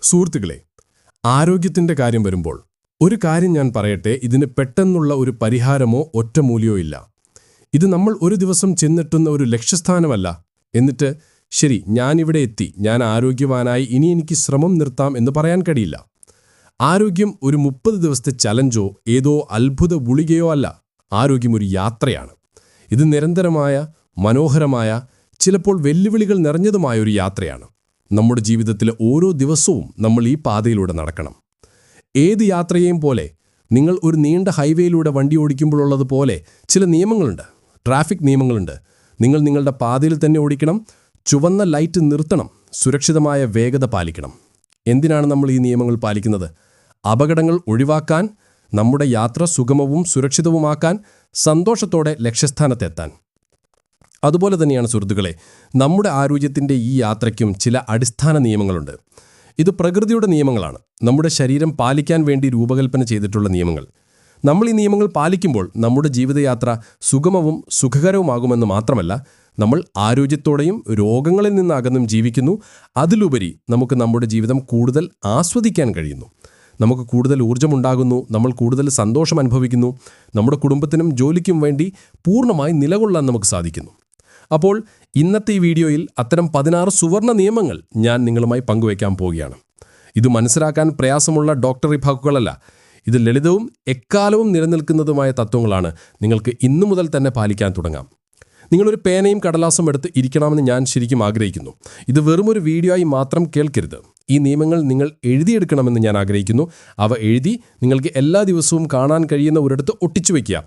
സുഹൃത്തുക്കളെ, ആരോഗ്യത്തിൻ്റെ കാര്യം വരുമ്പോൾ ഒരു കാര്യം ഞാൻ പറയട്ടെ, ഇതിന് പെട്ടെന്നുള്ള ഒരു പരിഹാരമോ ഒറ്റമൂലിയോ ഇല്ല. ഇത് നമ്മൾ ഒരു ദിവസം ചെന്നെത്തുന്ന ഒരു ലക്ഷ്യസ്ഥാനമല്ല. എന്നിട്ട് ശരി, ഞാനിവിടെ എത്തി, ഞാൻ ആരോഗ്യവാനായി, ഇനി എനിക്ക് ശ്രമം നിർത്താം എന്ന് പറയാൻ കഴിയില്ല. ആരോഗ്യം ഒരു 30 ദിവസത്തെ ചലഞ്ചോ ഏതോ അത്ഭുത ഗുളികയോ അല്ല. ആരോഗ്യം ഒരു യാത്രയാണ്. ഇത് നിരന്തരമായ, മനോഹരമായ, ചിലപ്പോൾ വെല്ലുവിളികൾ നിറഞ്ഞതുമായ ഒരു യാത്രയാണ്. നമ്മുടെ ജീവിതത്തിലെ ഓരോ ദിവസവും നമ്മൾ ഈ പാതയിലൂടെ നടക്കണം. ഏത് യാത്രയെയും പോലെ, നിങ്ങൾ ഒരു നീണ്ട ഹൈവേയിലൂടെ വണ്ടി ഓടിക്കുമ്പോഴുള്ളതുപോലെ ചില നിയമങ്ങളുണ്ട്, ട്രാഫിക് നിയമങ്ങളുണ്ട്. നിങ്ങൾ നിങ്ങളുടെ പാതയിൽ തന്നെ ഓടിക്കണം, ചുവന്ന ലൈറ്റ് നിർത്തണം, സുരക്ഷിതമായ വേഗത പാലിക്കണം. എന്തിനാണ് നമ്മൾ ഈ നിയമങ്ങൾ പാലിക്കുന്നത്? അപകടങ്ങൾ ഒഴിവാക്കാൻ, നമ്മുടെ യാത്ര സുഗമവും സുരക്ഷിതവുമാക്കാൻ, സന്തോഷത്തോടെ ലക്ഷ്യസ്ഥാനത്തെത്താൻ. അതുപോലെ തന്നെയാണ് സുഹൃത്തുക്കളെ, നമ്മുടെ ആരോഗ്യത്തിൻ്റെ ഈ യാത്രയ്ക്കും ചില അടിസ്ഥാന നിയമങ്ങളുണ്ട്. ഇത് പ്രകൃതിയുടെ നിയമങ്ങളാണ്, നമ്മുടെ ശരീരം പാലിക്കാൻ വേണ്ടി രൂപകൽപ്പന ചെയ്തിട്ടുള്ള നിയമങ്ങൾ. നമ്മൾ ഈ നിയമങ്ങൾ പാലിക്കുമ്പോൾ നമ്മുടെ ജീവിതയാത്ര സുഗമവും സുഖകരവുമാകുമെന്ന് മാത്രമല്ല, നമ്മൾ ആരോഗ്യത്തോടെയും രോഗങ്ങളിൽ നിന്ന് അകന്നും ജീവിക്കുന്നു. അതിലുപരി നമുക്ക് നമ്മുടെ ജീവിതം കൂടുതൽ ആസ്വദിക്കാൻ കഴിയുന്നു. നമുക്ക് കൂടുതൽ ഊർജ്ജമുണ്ടാകുന്നു, നമ്മൾ കൂടുതൽ സന്തോഷം അനുഭവിക്കുന്നു, നമ്മുടെ കുടുംബത്തിനും ജോലിക്കും വേണ്ടി പൂർണ്ണമായി നിലകൊള്ളാൻ നമുക്ക് സാധിക്കുന്നു. അപ്പോൾ ഇന്നത്തെ ഈ വീഡിയോയിൽ അത്തരം 16 സുവർണ നിയമങ്ങൾ ഞാൻ നിങ്ങളുമായി പങ്കുവയ്ക്കാൻ പോവുകയാണ്. ഇത് മനസ്സിലാക്കാൻ പ്രയാസമുള്ള ഡോക്ടർ വിഭാഗങ്ങളല്ല. ഇത് ലളിതവും എക്കാലവും നിലനിൽക്കുന്നതുമായ തത്വങ്ങളാണ്. നിങ്ങൾക്ക് ഇന്നു മുതൽ തന്നെ പാലിക്കാൻ തുടങ്ങാം. നിങ്ങളൊരു പേനയും കടലാസും എടുത്ത് ഇരിക്കണമെന്ന് ഞാൻ ശരിക്കും ആഗ്രഹിക്കുന്നു. ഇത് വെറുമൊരു വീഡിയോ ആയി മാത്രം കേൾക്കരുത്. ഈ നിയമങ്ങൾ നിങ്ങൾ എഴുതിയെടുക്കണമെന്ന് ഞാൻ ആഗ്രഹിക്കുന്നു. അവ എഴുതി നിങ്ങൾക്ക് എല്ലാ ദിവസവും കാണാൻ കഴിയുന്ന ഒരിടത്ത് ഒട്ടിച്ചു വയ്ക്കുക.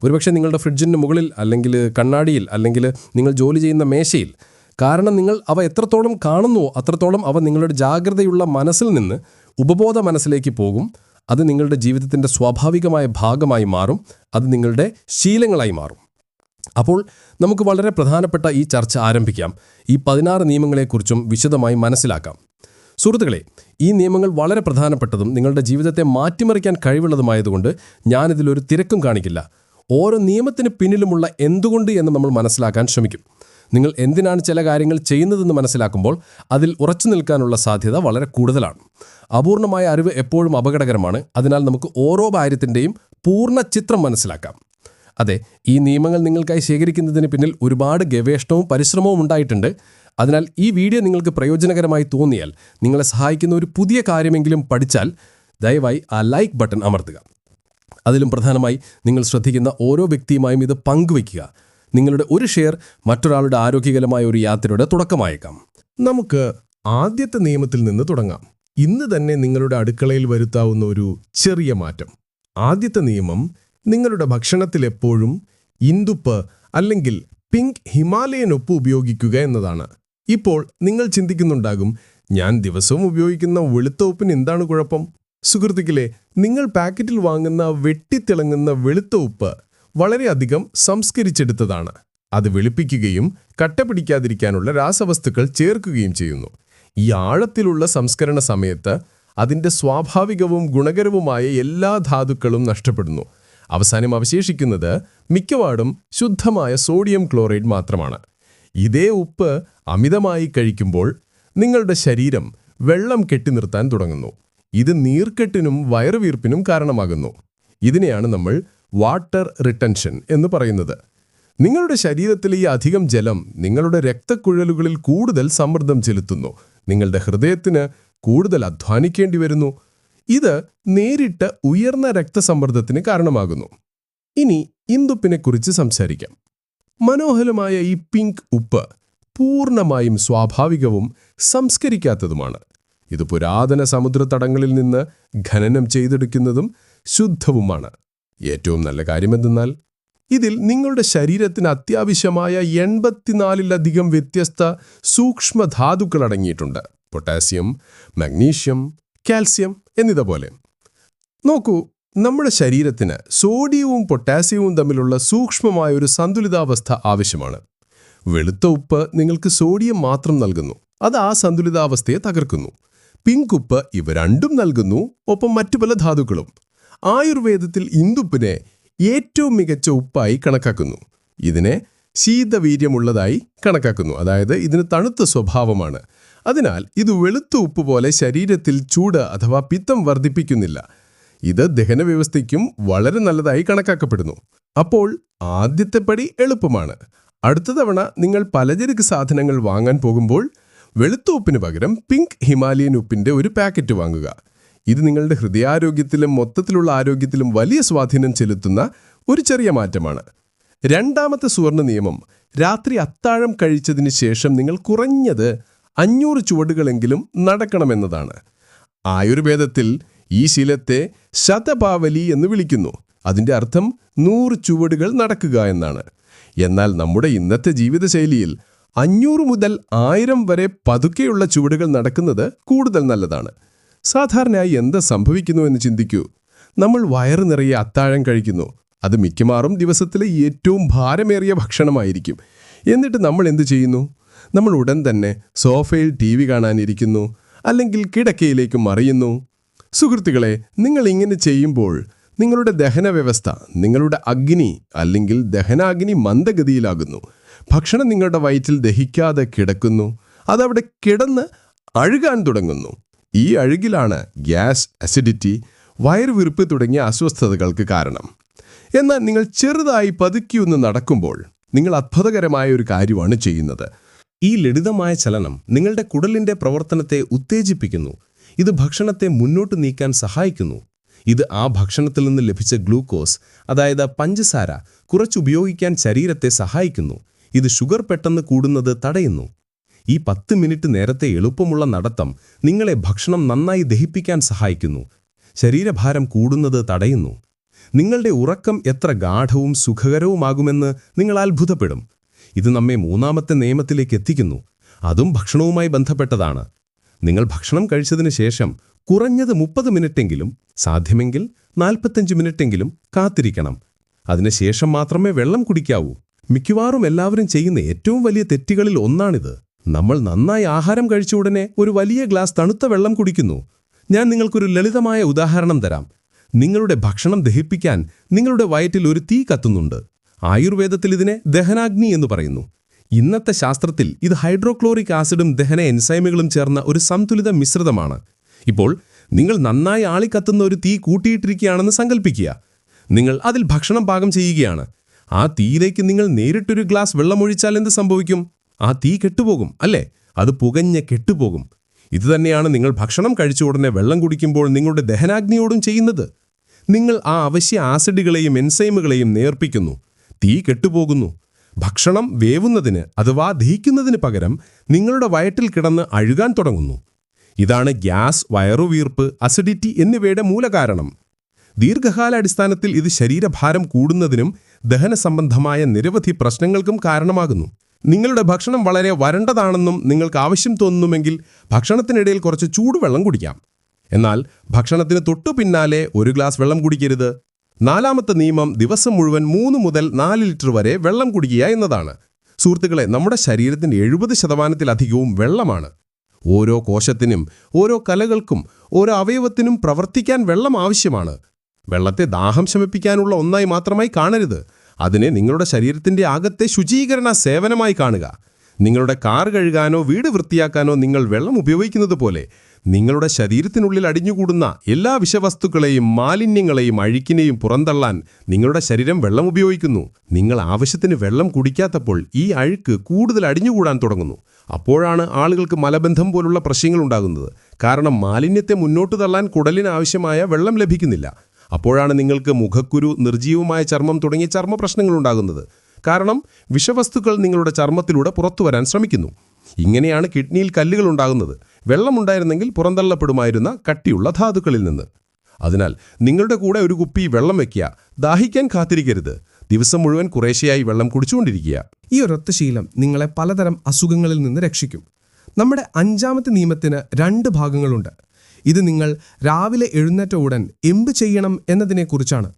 ഒരുപക്ഷെ നിങ്ങളുടെ ഫ്രിഡ്ജിന് മുകളിൽ, അല്ലെങ്കിൽ കണ്ണാടിയിൽ, അല്ലെങ്കിൽ നിങ്ങൾ ജോലി ചെയ്യുന്ന മേശയിൽ. കാരണം നിങ്ങൾ അവ എത്രത്തോളം കാണുന്നുവോ അത്രത്തോളം അവ നിങ്ങളുടെ ജാഗ്രതയുള്ള മനസ്സിൽ നിന്ന് ഉപബോധ മനസ്സിലേക്ക് പോകും. അത് നിങ്ങളുടെ ജീവിതത്തിൻ്റെ സ്വാഭാവികമായ ഭാഗമായി മാറും. അത് നിങ്ങളുടെ ശീലങ്ങളായി മാറും. അപ്പോൾ നമുക്ക് വളരെ പ്രധാനപ്പെട്ട ഈ ചർച്ച ആരംഭിക്കാം. ഈ 16 നിയമങ്ങളെക്കുറിച്ചും വിശദമായി മനസ്സിലാക്കാം. സുഹൃത്തുക്കളെ, ഈ നിയമങ്ങൾ വളരെ പ്രധാനപ്പെട്ടതും നിങ്ങളുടെ ജീവിതത്തെ മാറ്റിമറിക്കാൻ കഴിവുള്ളതുമായതുകൊണ്ട് ഞാനിതിലൊരു തിരക്കും കാണിക്കില്ല. ഓരോ നിയമത്തിന് പിന്നിലുമുള്ള എന്തുകൊണ്ട് എന്ന് നമ്മൾ മനസ്സിലാക്കാൻ ശ്രമിക്കും. നിങ്ങൾ എന്തിനാണ് ചില കാര്യങ്ങൾ ചെയ്യുന്നതെന്ന് മനസ്സിലാക്കുമ്പോൾ അതിൽ ഉറച്ചു നിൽക്കാനുള്ള സാധ്യത വളരെ കൂടുതലാണ്. അപൂർണമായ അറിവ് എപ്പോഴും അപകടകരമാണ്. അതിനാൽ നമുക്ക് ഓരോ കാര്യത്തിൻ്റെയും പൂർണ്ണ ചിത്രം മനസ്സിലാക്കാം. അതെ, ഈ നിയമങ്ങൾ നിങ്ങൾക്കായി ശേഖരിക്കുന്നതിന് പിന്നിൽ ഒരുപാട് ഗവേഷണവും പരിശ്രമവും ഉണ്ടായിട്ടുണ്ട്. അതിനാൽ ഈ വീഡിയോ നിങ്ങൾക്ക് പ്രയോജനകരമായി തോന്നിയാൽ, നിങ്ങളെ സഹായിക്കുന്ന ഒരു പുതിയ കാര്യമെങ്കിലും പഠിച്ചാൽ ദയവായി ആ ലൈക്ക് ബട്ടൺ അമർത്തുക. അതിലും പ്രധാനമായി നിങ്ങൾ ശ്രദ്ധിക്കുന്ന ഓരോ വ്യക്തിയുമായും ഇത് പങ്കുവയ്ക്കുക. നിങ്ങളുടെ ഒരു ഷെയർ മറ്റൊരാളുടെ ആരോഗ്യകരമായ ഒരു യാത്രയുടെ തുടക്കമായേക്കാം. നമുക്ക് ആദ്യത്തെ നിയമത്തിൽ നിന്ന് തുടങ്ങാം. ഇന്ന് തന്നെ നിങ്ങളുടെ അടുക്കളയിൽ വരുത്താവുന്ന ഒരു ചെറിയ മാറ്റം. ആദ്യത്തെ നിയമം, നിങ്ങളുടെ ഭക്ഷണത്തിൽ എപ്പോഴും ഇന്ദുപ്പ് അല്ലെങ്കിൽ പിങ്ക് ഹിമാലയൻ ഉപ്പ് ഉപയോഗിക്കുക എന്നതാണ്. ഇപ്പോൾ നിങ്ങൾ ചിന്തിക്കുന്നുണ്ടാകും, ഞാൻ ദിവസവും ഉപയോഗിക്കുന്ന വെളുത്ത ഉപ്പിന് എന്താണ് കുഴപ്പം? സുഹൃത്തുക്കളെ, നിങ്ങൾ പാക്കറ്റിൽ വാങ്ങുന്ന വെട്ടിത്തിളങ്ങുന്ന വെളുത്ത ഉപ്പ് വളരെയധികം സംസ്കരിച്ചെടുത്തതാണ്. അത് വെളുപ്പിക്കുകയും കട്ട പിടിക്കാതിരിക്കാനുള്ള രാസവസ്തുക്കൾ ചേർക്കുകയും ചെയ്യുന്നു. ഈ ആഴത്തിലുള്ള സംസ്കരണ സമയത്ത് അതിൻ്റെ സ്വാഭാവികവും ഗുണകരവുമായ എല്ലാ ധാതുക്കളും നഷ്ടപ്പെടുന്നു. അവസാനം അവശേഷിക്കുന്നത് മിക്കവാറും ശുദ്ധമായ സോഡിയം ക്ലോറൈഡ് മാത്രമാണ്. ഇതേ ഉപ്പ് അമിതമായി കഴിക്കുമ്പോൾ നിങ്ങളുടെ ശരീരം വെള്ളം കെട്ടിനിർത്താൻ തുടങ്ങുന്നു. ഇത് നീർക്കെട്ടിനും വയറുവീർപ്പിനും കാരണമാകുന്നു. ഇതിനെയാണ് നമ്മൾ വാട്ടർ റിട്ടൻഷൻ എന്ന് പറയുന്നത്. നിങ്ങളുടെ ശരീരത്തിലെ ഈ അധികം ജലം നിങ്ങളുടെ രക്തക്കുഴലുകളിൽ കൂടുതൽ സമ്മർദ്ദം ചെലുത്തുന്നു. നിങ്ങളുടെ ഹൃദയത്തിന് കൂടുതൽ അധ്വാനിക്കേണ്ടി വരുന്നു. ഇത് നേരിട്ട് ഉയർന്ന രക്തസമ്മർദ്ദത്തിന് കാരണമാകുന്നു. ഇനി ഇന്ദുപ്പിനെക്കുറിച്ച് സംസാരിക്കാം. മനോഹരമായ ഈ പിങ്ക് ഉപ്പ് പൂർണ്ണമായും സ്വാഭാവികവും സംസ്കരിക്കാത്തതുമാണ്. ഇത് പുരാതന സമുദ്രതടങ്ങളിൽ നിന്ന് ഖനനം ചെയ്തെടുക്കുന്നതും ശുദ്ധവുമാണ്. ഏറ്റവും നല്ല കാര്യമെന്തെന്നാൽ ഇതിൽ നിങ്ങളുടെ ശരീരത്തിന് അത്യാവശ്യമായ 84-ലധികം വ്യത്യസ്ത സൂക്ഷ്മധാതുക്കൾ അടങ്ങിയിട്ടുണ്ട്. പൊട്ടാസ്യം, മഗ്നീഷ്യം, കാൽസ്യം എന്നിതുപോലെ. നോക്കൂ, നമ്മുടെ ശരീരത്തിന് സോഡിയവും പൊട്ടാസ്യവും തമ്മിലുള്ള സൂക്ഷ്മമായ ഒരു സന്തുലിതാവസ്ഥ ആവശ്യമാണ്. വെളുത്ത ഉപ്പ് നിങ്ങൾക്ക് സോഡിയം മാത്രം നൽകുന്നു. അത് ആ സന്തുലിതാവസ്ഥയെ തകർക്കുന്നു. പിങ്ക് ഉപ്പ് ഇവ രണ്ടും നൽകുന്നു, ഒപ്പം മറ്റു പല ധാതുക്കളും. ആയുർവേദത്തിൽ ഇന്ദുപ്പിനെ ഏറ്റവും മികച്ച ഉപ്പായി കണക്കാക്കുന്നു. ഇതിനെ ശീതവീര്യമുള്ളതായി കണക്കാക്കുന്നു. അതായത് ഇതിന് തണുത്ത സ്വഭാവമാണ്. അതിനാൽ ഇത് വെളുത്ത ഉപ്പ് പോലെ ശരീരത്തിൽ ചൂട് അഥവാ പിത്തം വർദ്ധിപ്പിക്കുന്നില്ല. ഇത് ദഹനവ്യവസ്ഥയ്ക്കും വളരെ നല്ലതായി കണക്കാക്കപ്പെടുന്നു. അപ്പോൾ ആദ്യത്തെ പടി എളുപ്പമാണ്. അടുത്ത തവണ നിങ്ങൾ പലചരക്ക് സാധനങ്ങൾ വാങ്ങാൻ പോകുമ്പോൾ വെളുത്ത ഉപ്പിന് പകരം പിങ്ക് ഹിമാലയൻ ഉപ്പിന്റെ ഒരു പാക്കറ്റ് വാങ്ങുക. ഇത് നിങ്ങളുടെ ഹൃദയാരോഗ്യത്തിലും മൊത്തത്തിലുള്ള ആരോഗ്യത്തിലും വലിയ സ്വാധീനം ചെലുത്തുന്ന ഒരു ചെറിയ മാറ്റമാണ്. രണ്ടാമത്തെ സുവർണ്ണ നിയമം, രാത്രി അത്താഴം കഴിച്ചതിന് ശേഷം നിങ്ങൾ കുറഞ്ഞത് 500 ചുവടുകളെങ്കിലും നടക്കണമെന്നതാണ്. ആയുർവേദത്തിൽ ഈ ശീലത്തെ ശതപാവലി എന്ന് വിളിക്കുന്നു. അതിൻ്റെ അർത്ഥം 100 ചുവടുകൾ നടക്കുക എന്നാണ്. എന്നാൽ നമ്മുടെ ഇന്നത്തെ ജീവിതശൈലിയിൽ 500 മുതൽ 1000 വരെ പതുക്കെയുള്ള ചുവടുകൾ നടക്കുന്നത് കൂടുതൽ നല്ലതാണ്. സാധാരണയായി എന്ത് സംഭവിക്കുന്നു എന്ന് ചിന്തിക്കൂ. നമ്മൾ വയറ് നിറയെ അത്താഴം കഴിക്കുന്നു. അത് മിക്കവാറും ദിവസത്തിലെ ഏറ്റവും ഭാരമേറിയ ഭക്ഷണമായിരിക്കും. എന്നിട്ട് നമ്മൾ എന്തു ചെയ്യുന്നു? നമ്മൾ ഉടൻ തന്നെ സോഫയിൽ TV കാണാനിരിക്കുന്നു, അല്ലെങ്കിൽ കിടക്കയിലേക്ക് മറിയുന്നു. സുഹൃത്തുക്കളെ, നിങ്ങൾ ഇങ്ങനെ ചെയ്യുമ്പോൾ നിങ്ങളുടെ ദഹനവ്യവസ്ഥ, നിങ്ങളുടെ അഗ്നി അല്ലെങ്കിൽ ദഹനാഗ്നി മന്ദഗതിയിലാകുന്നു. ഭക്ഷണം നിങ്ങളുടെ വയറ്റിൽ ദഹിക്കാതെ കിടക്കുന്നു. അതവിടെ കിടന്ന് അഴുകാൻ തുടങ്ങുന്നു. ഈ അഴുകിലാണ് ഗ്യാസ്, അസിഡിറ്റി, വയറുവീർപ്പ് തുടങ്ങിയ അസ്വസ്ഥതകൾക്ക് കാരണം. എന്നാൽ നിങ്ങൾ ചെറുതായി പതുക്കിയൊന്ന് നടക്കുമ്പോൾ നിങ്ങൾ അത്ഭുതകരമായ ഒരു കാര്യമാണ് ചെയ്യുന്നത്. ഈ ലളിതമായ ചലനം നിങ്ങളുടെ കുടലിന്റെ പ്രവർത്തനത്തെ ഉത്തേജിപ്പിക്കുന്നു. ഇത് ഭക്ഷണത്തെ മുന്നോട്ട് നീക്കാൻ സഹായിക്കുന്നു. ഇത് ആ ഭക്ഷണത്തിൽ നിന്ന് ലഭിച്ച ഗ്ലൂക്കോസ്, അതായത് പഞ്ചസാര, കുറച്ചുപയോഗിക്കാൻ ശരീരത്തെ സഹായിക്കുന്നു. ഇത് ഷുഗർ പെട്ടെന്ന് കൂടുന്നത് തടയുന്നു. ഈ 10 മിനിറ്റ് നേരത്തെ എളുപ്പമുള്ള നടത്തം നിങ്ങളെ ഭക്ഷണം നന്നായി ദഹിപ്പിക്കാൻ സഹായിക്കുന്നു. ശരീരഭാരം കൂടുന്നത് തടയുന്നു. നിങ്ങളുടെ ഉറക്കം എത്ര ഗാഢവും സുഖകരവുമാകുമെന്ന് നിങ്ങൾ അത്ഭുതപ്പെടും. ഇത് നമ്മെ മൂന്നാമത്തെ നിയമത്തിലേക്ക് എത്തിക്കുന്നു. അതും ഭക്ഷണവുമായി ബന്ധപ്പെട്ടതാണ്. നിങ്ങൾ ഭക്ഷണം കഴിച്ചതിന് ശേഷം കുറഞ്ഞത് 30 മിനിറ്റെങ്കിലും, സാധ്യമെങ്കിൽ 45 മിനിറ്റെങ്കിലും കാത്തിരിക്കണം. അതിനുശേഷം മാത്രമേ വെള്ളം കുടിക്കാവൂ. മിക്കവാറും എല്ലാവരും ചെയ്യുന്ന ഏറ്റവും വലിയ തെറ്റുകളിൽ ഒന്നാണിത്. നമ്മൾ നന്നായി ആഹാരം കഴിച്ച ഉടനെ ഒരു വലിയ ഗ്ലാസ് തണുത്ത വെള്ളം കുടിക്കുന്നു. ഞാൻ നിങ്ങൾക്കൊരു ലളിതമായ ഉദാഹരണം തരാം. നിങ്ങളുടെ ഭക്ഷണം ദഹിപ്പിക്കാൻ നിങ്ങളുടെ വയറ്റിൽ ഒരു തീ കത്തുന്നുണ്ട്. ആയുർവേദത്തിൽ ഇതിനെ ദഹനാഗ്നി എന്ന് പറയുന്നു. ഇന്നത്തെ ശാസ്ത്രത്തിൽ ഇത് ഹൈഡ്രോക്ലോറിക് ആസിഡും ദഹന എൻസൈമുകളും ചേർന്ന ഒരു സന്തുലിത മിശ്രിതമാണ്. ഇപ്പോൾ നിങ്ങൾ നന്നായി ആളിക്കത്തുന്ന ഒരു തീ കൂട്ടിയിട്ടിരിക്കുകയാണെന്ന് സങ്കല്പിക്കുക. നിങ്ങൾ അതിൽ ഭക്ഷണം പാകം ചെയ്യുകയാണ്. ആ തീയിലേക്ക് നിങ്ങൾ നേരിട്ടൊരു ഗ്ലാസ് വെള്ളമൊഴിച്ചാൽ എന്ത് സംഭവിക്കും? ആ തീ കെട്ടുപോകും, അല്ലേ? അത് പുകഞ്ഞ് കെട്ടുപോകും. ഇതുതന്നെയാണ് നിങ്ങൾ ഭക്ഷണം കഴിച്ച ഉടനെ വെള്ളം കുടിക്കുമ്പോൾ നിങ്ങളുടെ ദഹനാഗ്നിയോടും ചെയ്യുന്നത്. നിങ്ങൾ ആ അവശ്യ ആസിഡുകളെയും എൻസൈമുകളെയും നേർപ്പിക്കുന്നു. തീ കെട്ടുപോകുന്നു. ഭക്ഷണം വേവുന്നതിന് അഥവാ ദഹിക്കുന്നതിന് പകരം നിങ്ങളുടെ വയറ്റിൽ കിടന്ന് അഴുകാൻ തുടങ്ങുന്നു. ഇതാണ് ഗ്യാസ്, വയറുവീർപ്പ്, അസിഡിറ്റി എന്നിവയുടെ മൂലകാരണം. ദീർഘകാലാടിസ്ഥാനത്തിൽ ഇത് ശരീരഭാരം കൂടുന്നതിനും ദഹനസംബന്ധമായ നിരവധി പ്രശ്നങ്ങൾക്കും കാരണമാകുന്നു. നിങ്ങളുടെ ഭക്ഷണം വളരെ വരണ്ടതാണെന്നും നിങ്ങൾക്ക് ആവശ്യം തോന്നുന്നുമെങ്കിൽ ഭക്ഷണത്തിനിടയിൽ കുറച്ച് ചൂടുവെള്ളം കുടിക്കാം. എന്നാൽ ഭക്ഷണത്തിന് തൊട്ടു പിന്നാലെ ഒരു ഗ്ലാസ് വെള്ളം കുടിക്കരുത്. 4ാമത്തെ നിയമം ദിവസം മുഴുവൻ 3 മുതൽ 4 ലിറ്റർ വരെ വെള്ളം കുടിക്കുക എന്നതാണ്. സുഹൃത്തുക്കളെ, നമ്മുടെ ശരീരത്തിൻ്റെ 70%-ലധികവും വെള്ളമാണ്. ഓരോ കോശത്തിനും, ഓരോ കലകൾക്കും, ഓരോ അവയവത്തിനും പ്രവർത്തിക്കാൻ വെള്ളം ആവശ്യമാണ്. വെള്ളത്തെ ദാഹം ശമിപ്പിക്കാനുള്ള ഒന്നായി മാത്രമായി കാണരുത്. അതിനെ നിങ്ങളുടെ ശരീരത്തിൻ്റെ അകത്തെ ശുചീകരണ സേവനമായി കാണുക. നിങ്ങളുടെ കാർ കഴുകാനോ വീട് വൃത്തിയാക്കാനോ നിങ്ങൾ വെള്ളം ഉപയോഗിക്കുന്നത് പോലെ നിങ്ങളുടെ ശരീരത്തിനുള്ളിൽ അടിഞ്ഞുകൂടുന്ന എല്ലാ വിഷവസ്തുക്കളെയും മാലിന്യങ്ങളെയും അഴുക്കിനെയും പുറന്തള്ളാൻ നിങ്ങളുടെ ശരീരം വെള്ളം ഉപയോഗിക്കുന്നു. നിങ്ങൾ ആവശ്യത്തിന് വെള്ളം കുടിക്കാത്തപ്പോൾ ഈ അഴുക്ക് കൂടുതൽ അടിഞ്ഞുകൂടാൻ തുടങ്ങുന്നു. അപ്പോഴാണ് ആളുകൾക്ക് മലബന്ധം പോലുള്ള പ്രശ്നങ്ങൾ ഉണ്ടാകുന്നത്. കാരണം മാലിന്യത്തെ മുന്നോട്ട് തള്ളാൻ കുടലിന് ആവശ്യമായ വെള്ളം ലഭിക്കുന്നില്ല. അപ്പോഴാണ് നിങ്ങൾക്ക് മുഖക്കുരു, നിർജ്ജീവമായ ചർമ്മം തുടങ്ങിയ ചർമ്മ പ്രശ്നങ്ങൾ ഉണ്ടാകുന്നത്. കാരണം വിഷവസ്തുക്കൾ നിങ്ങളുടെ ചർമ്മത്തിലൂടെ പുറത്തുവരാൻ ശ്രമിക്കുന്നു. ഇങ്ങനെയാണ് കിഡ്നിയിൽ കല്ലുകൾ ഉണ്ടാകുന്നത്. വെള്ളമുണ്ടായിരുന്നെങ്കിൽ പുറന്തള്ളപ്പെടുമായിരുന്ന കട്ടിയുള്ള ധാതുക്കളിൽ നിന്ന്. അതിനാൽ നിങ്ങളുടെ കൂടെ ഒരു കുപ്പി വെള്ളം വയ്ക്കുക. ദാഹിക്കാൻ കാത്തിരിക്കരുത്. ദിവസം മുഴുവൻ കുറേശ്ശെയായി വെള്ളം കുടിച്ചുകൊണ്ടിരിക്കുക. ഈ ഒരൊറ്റ ശീലം നിങ്ങളെ പലതരം അസുഖങ്ങളിൽ നിന്ന് രക്ഷിക്കും. നമ്മുടെ 5ാമത്തെ നിയമത്തിന് 2 ഭാഗങ്ങളുണ്ട്. ഇത് നിങ്ങൾ രാവിലെ എഴുന്നേറ്റ ഉടൻ എന്ത് ചെയ്യണം എന്നതിനെക്കുറിച്ചാണ്.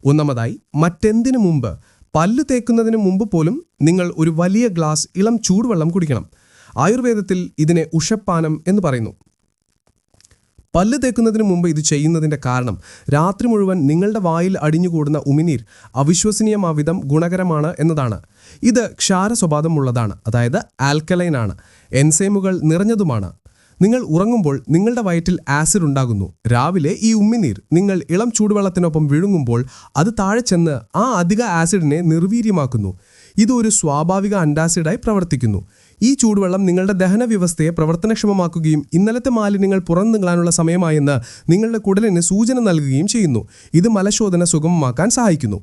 ഒന്നാമതായി, മറ്റെന്തിനു മുമ്പ്, പല്ല് തേക്കുന്നതിന് മുമ്പ് പോലും നിങ്ങൾ ഒരു വലിയ ഗ്ലാസ് ഇളം ചൂടുവെള്ളം കുടിക്കണം. ആയുർവേദത്തിൽ ഇതിനെ ഉഷപ്പാനം എന്ന് പറയുന്നു. പല്ല് തേക്കുന്നതിന് മുമ്പ് ഇത് ചെയ്യുന്നതിൻ്റെ കാരണം രാത്രി മുഴുവൻ നിങ്ങളുടെ വായിൽ അടിഞ്ഞുകൂടുന്ന ഉമിനീർ അവിശ്വസനീയമാവിധം ഗുണകരമാണ് എന്നതാണ്. ഇത് ക്ഷാര സ്വഭാവമുള്ളതാണ്, അതായത് ആൽക്കലൈൻ ആണ്, എൻസൈമുകൾ നിറഞ്ഞതുമാണ്. നിങ്ങൾ ഉറങ്ങുമ്പോൾ നിങ്ങളുടെ വയറ്റിൽ ആസിഡ് ഉണ്ടാകുന്നു. രാവിലെ ഈ ഉമിനീർ നിങ്ങൾ ഇളം ചൂടുവെള്ളത്തിനൊപ്പം വിഴുങ്ങുമ്പോൾ അത് താഴെ ചെന്ന് ആ അധിക ആസിഡിനെ നിർവീര്യമാക്കുന്നു. ഇത് ഒരു സ്വാഭാവിക അന്റാസിഡായി പ്രവർത്തിക്കുന്നു. ഈ ചൂടുവെള്ളം നിങ്ങളുടെ ദഹന വ്യവസ്ഥയെ പ്രവർത്തനക്ഷമമാക്കുകയും ഇന്നലത്തെ മാലിന്യങ്ങൾ പുറന്തള്ളാനുള്ള സമയമായെന്ന് നിങ്ങളുടെ കുടലിന് സൂചന നൽകുകയും ചെയ്യുന്നു. ഇത് മലശോധന സുഗമമാക്കാൻ സഹായിക്കുന്നു.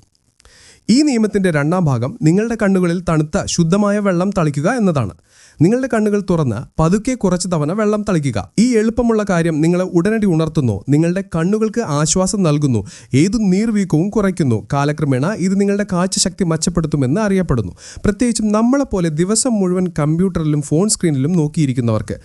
ഈ നിയമത്തിൻ്റെ രണ്ടാം ഭാഗം നിങ്ങളുടെ കണ്ണുകളിൽ തണുത്ത ശുദ്ധമായ വെള്ളം തളിക്കുക എന്നതാണ്. നിങ്ങളുടെ കണ്ണുകൾ തുറന്ന് പതുക്കെ കുറച്ച് തവണ വെള്ളം തളിക്കുക. ഈ എളുപ്പമുള്ള കാര്യം നിങ്ങളെ ഉടനടി ഉണർത്തുന്നു, നിങ്ങളുടെ കണ്ണുകൾക്ക് ആശ്വാസം നൽകുന്നു, ഏതു നീർവീക്കവും കുറയ്ക്കുന്നു. കാലക്രമേണ ഇത് നിങ്ങളുടെ കാഴ്ചശക്തി മെച്ചപ്പെടുത്തുമെന്ന് അറിയപ്പെടുന്നു, പ്രത്യേകിച്ചും നമ്മളെപ്പോലെ ദിവസം മുഴുവൻ കമ്പ്യൂട്ടറിലും ഫോൺ സ്ക്രീനിലും നോക്കിയിരിക്കുന്നവർക്ക്.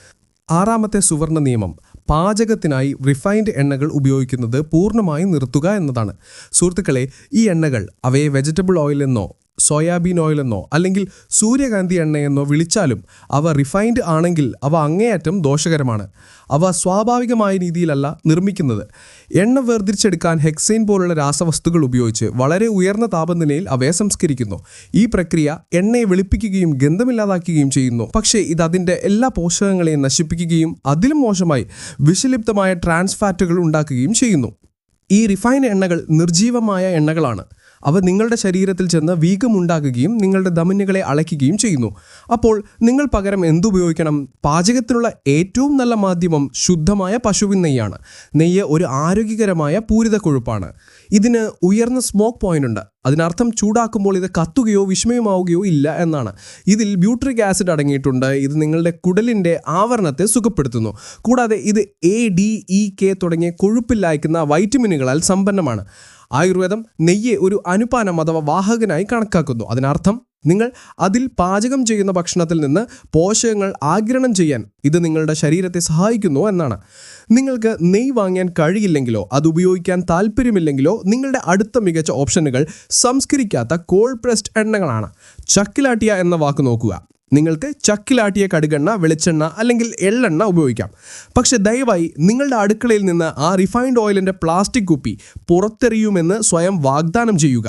ആറാമത്തെ സുവർണ നിയമം പാചകത്തിനായി റിഫൈൻഡ് എണ്ണകൾ ഉപയോഗിക്കുന്നത് പൂർണ്ണമായും നിർത്തുക എന്നതാണ്. സുഹൃത്തുക്കളെ, ഈ എണ്ണകൾ അവയെ വെജിറ്റബിൾ ഓയിൽ എന്നോ സോയാബീൻ ഓയിൽ എന്നോ അല്ലെങ്കിൽ സൂര്യകാന്തി എണ്ണയെന്നോ വിളിച്ചാലും അവ റിഫൈൻഡ് ആണെങ്കിൽ അവ അങ്ങേയറ്റം ദോഷകരമാണ്. അവ സ്വാഭാവികമായ രീതിയിലല്ല നിർമ്മിക്കുന്നത്. എണ്ണ വേർതിരിച്ചെടുക്കാൻ ഹെക്സൈൻ പോലുള്ള രാസവസ്തുക്കൾ ഉപയോഗിച്ച് വളരെ ഉയർന്ന താപനിലയിൽ അവയെ സംസ്കരിക്കുന്നു. ഈ പ്രക്രിയ എണ്ണയെ വെളുപ്പിക്കുകയും ഗന്ധമില്ലാതാക്കുകയും ചെയ്യുന്നു. പക്ഷേ ഇത് അതിൻ്റെ എല്ലാ പോഷകങ്ങളെയും നശിപ്പിക്കുകയും അതിലും മോശമായി വിഷലിപ്തമായ ട്രാൻസ് ഫാറ്റുകൾ ഉണ്ടാക്കുകയും ചെയ്യുന്നു. ഈ റിഫൈൻഡ് എണ്ണകൾ നിർജീവമായ എണ്ണകളാണ്. അവ നിങ്ങളുടെ ശരീരത്തിൽ ചെന്ന് വീക്കമുണ്ടാക്കുകയും നിങ്ങളുടെ ധമനികളെ അളയ്ക്കുകയും ചെയ്യുന്നു. അപ്പോൾ നിങ്ങൾ പകരം എന്തുപയോഗിക്കണം? പാചകത്തിനുള്ള ഏറ്റവും നല്ല മാധ്യമം ശുദ്ധമായ പശുവിൻ നെയ്യാണ്. നെയ്യ് ഒരു ആരോഗ്യകരമായ പൂരിത കൊഴുപ്പാണ്. ഇതിന് ഉയർന്ന സ്മോക്ക് പോയിന്റ് ഉണ്ട്. അതിനർത്ഥം ചൂടാക്കുമ്പോൾ ഇത് കത്തുകയോ വിഷമയമാവുകയോ ഇല്ല എന്നാണ്. ഇതിൽ ബ്യൂട്രിക് ആസിഡ് അടങ്ങിയിട്ടുണ്ട്. ഇത് നിങ്ങളുടെ കുടലിൻ്റെ ആവരണത്തെ സുഖപ്പെടുത്തുന്നു. കൂടാതെ ഇത് ADEK തുടങ്ങിയ കൊഴുപ്പില്ലായ്ക്കുന്ന വൈറ്റമിനുകളാൽ സമ്പന്നമാണ്. ആയുർവേദം നെയ്യെ ഒരു അനുപാനം അഥവാ വാഹകനായി കണക്കാക്കുന്നു. അതിനർത്ഥം നിങ്ങൾ അതിൽ പാചകം ചെയ്യുന്ന ഭക്ഷണത്തിൽ നിന്ന് പോഷകങ്ങൾ ആഗിരണം ചെയ്യാൻ ഇത് നിങ്ങളുടെ ശരീരത്തെ സഹായിക്കുന്നു എന്നാണ്. നിങ്ങൾക്ക് നെയ്യ് വാങ്ങാൻ കഴിയില്ലെങ്കിലോ അത് ഉപയോഗിക്കാൻ താല്പര്യമില്ലെങ്കിലോ നിങ്ങളുടെ അടുത്ത മികച്ച ഓപ്ഷനുകൾ സംസ്കരിക്കാത്ത കോൾഡ് പ്രസ്ഡ് എണ്ണകളാണ്. ചക്കിലാട്ടിയ എന്ന വാക്ക് നോക്കുക. നിങ്ങൾക്ക് ചക്കിലാട്ടിയ കടുകെണ്ണ, വെളിച്ചെണ്ണ അല്ലെങ്കിൽ എള്ളെണ്ണ ഉപയോഗിക്കാം. പക്ഷേ ദയവായി നിങ്ങളുടെ അടുക്കളയിൽ നിന്ന് ആ റിഫൈൻഡ് ഓയിലിൻ്റെ പ്ലാസ്റ്റിക് കുപ്പി പുറത്തെറിയുമെന്ന് സ്വയം വാഗ്ദാനം ചെയ്യുക.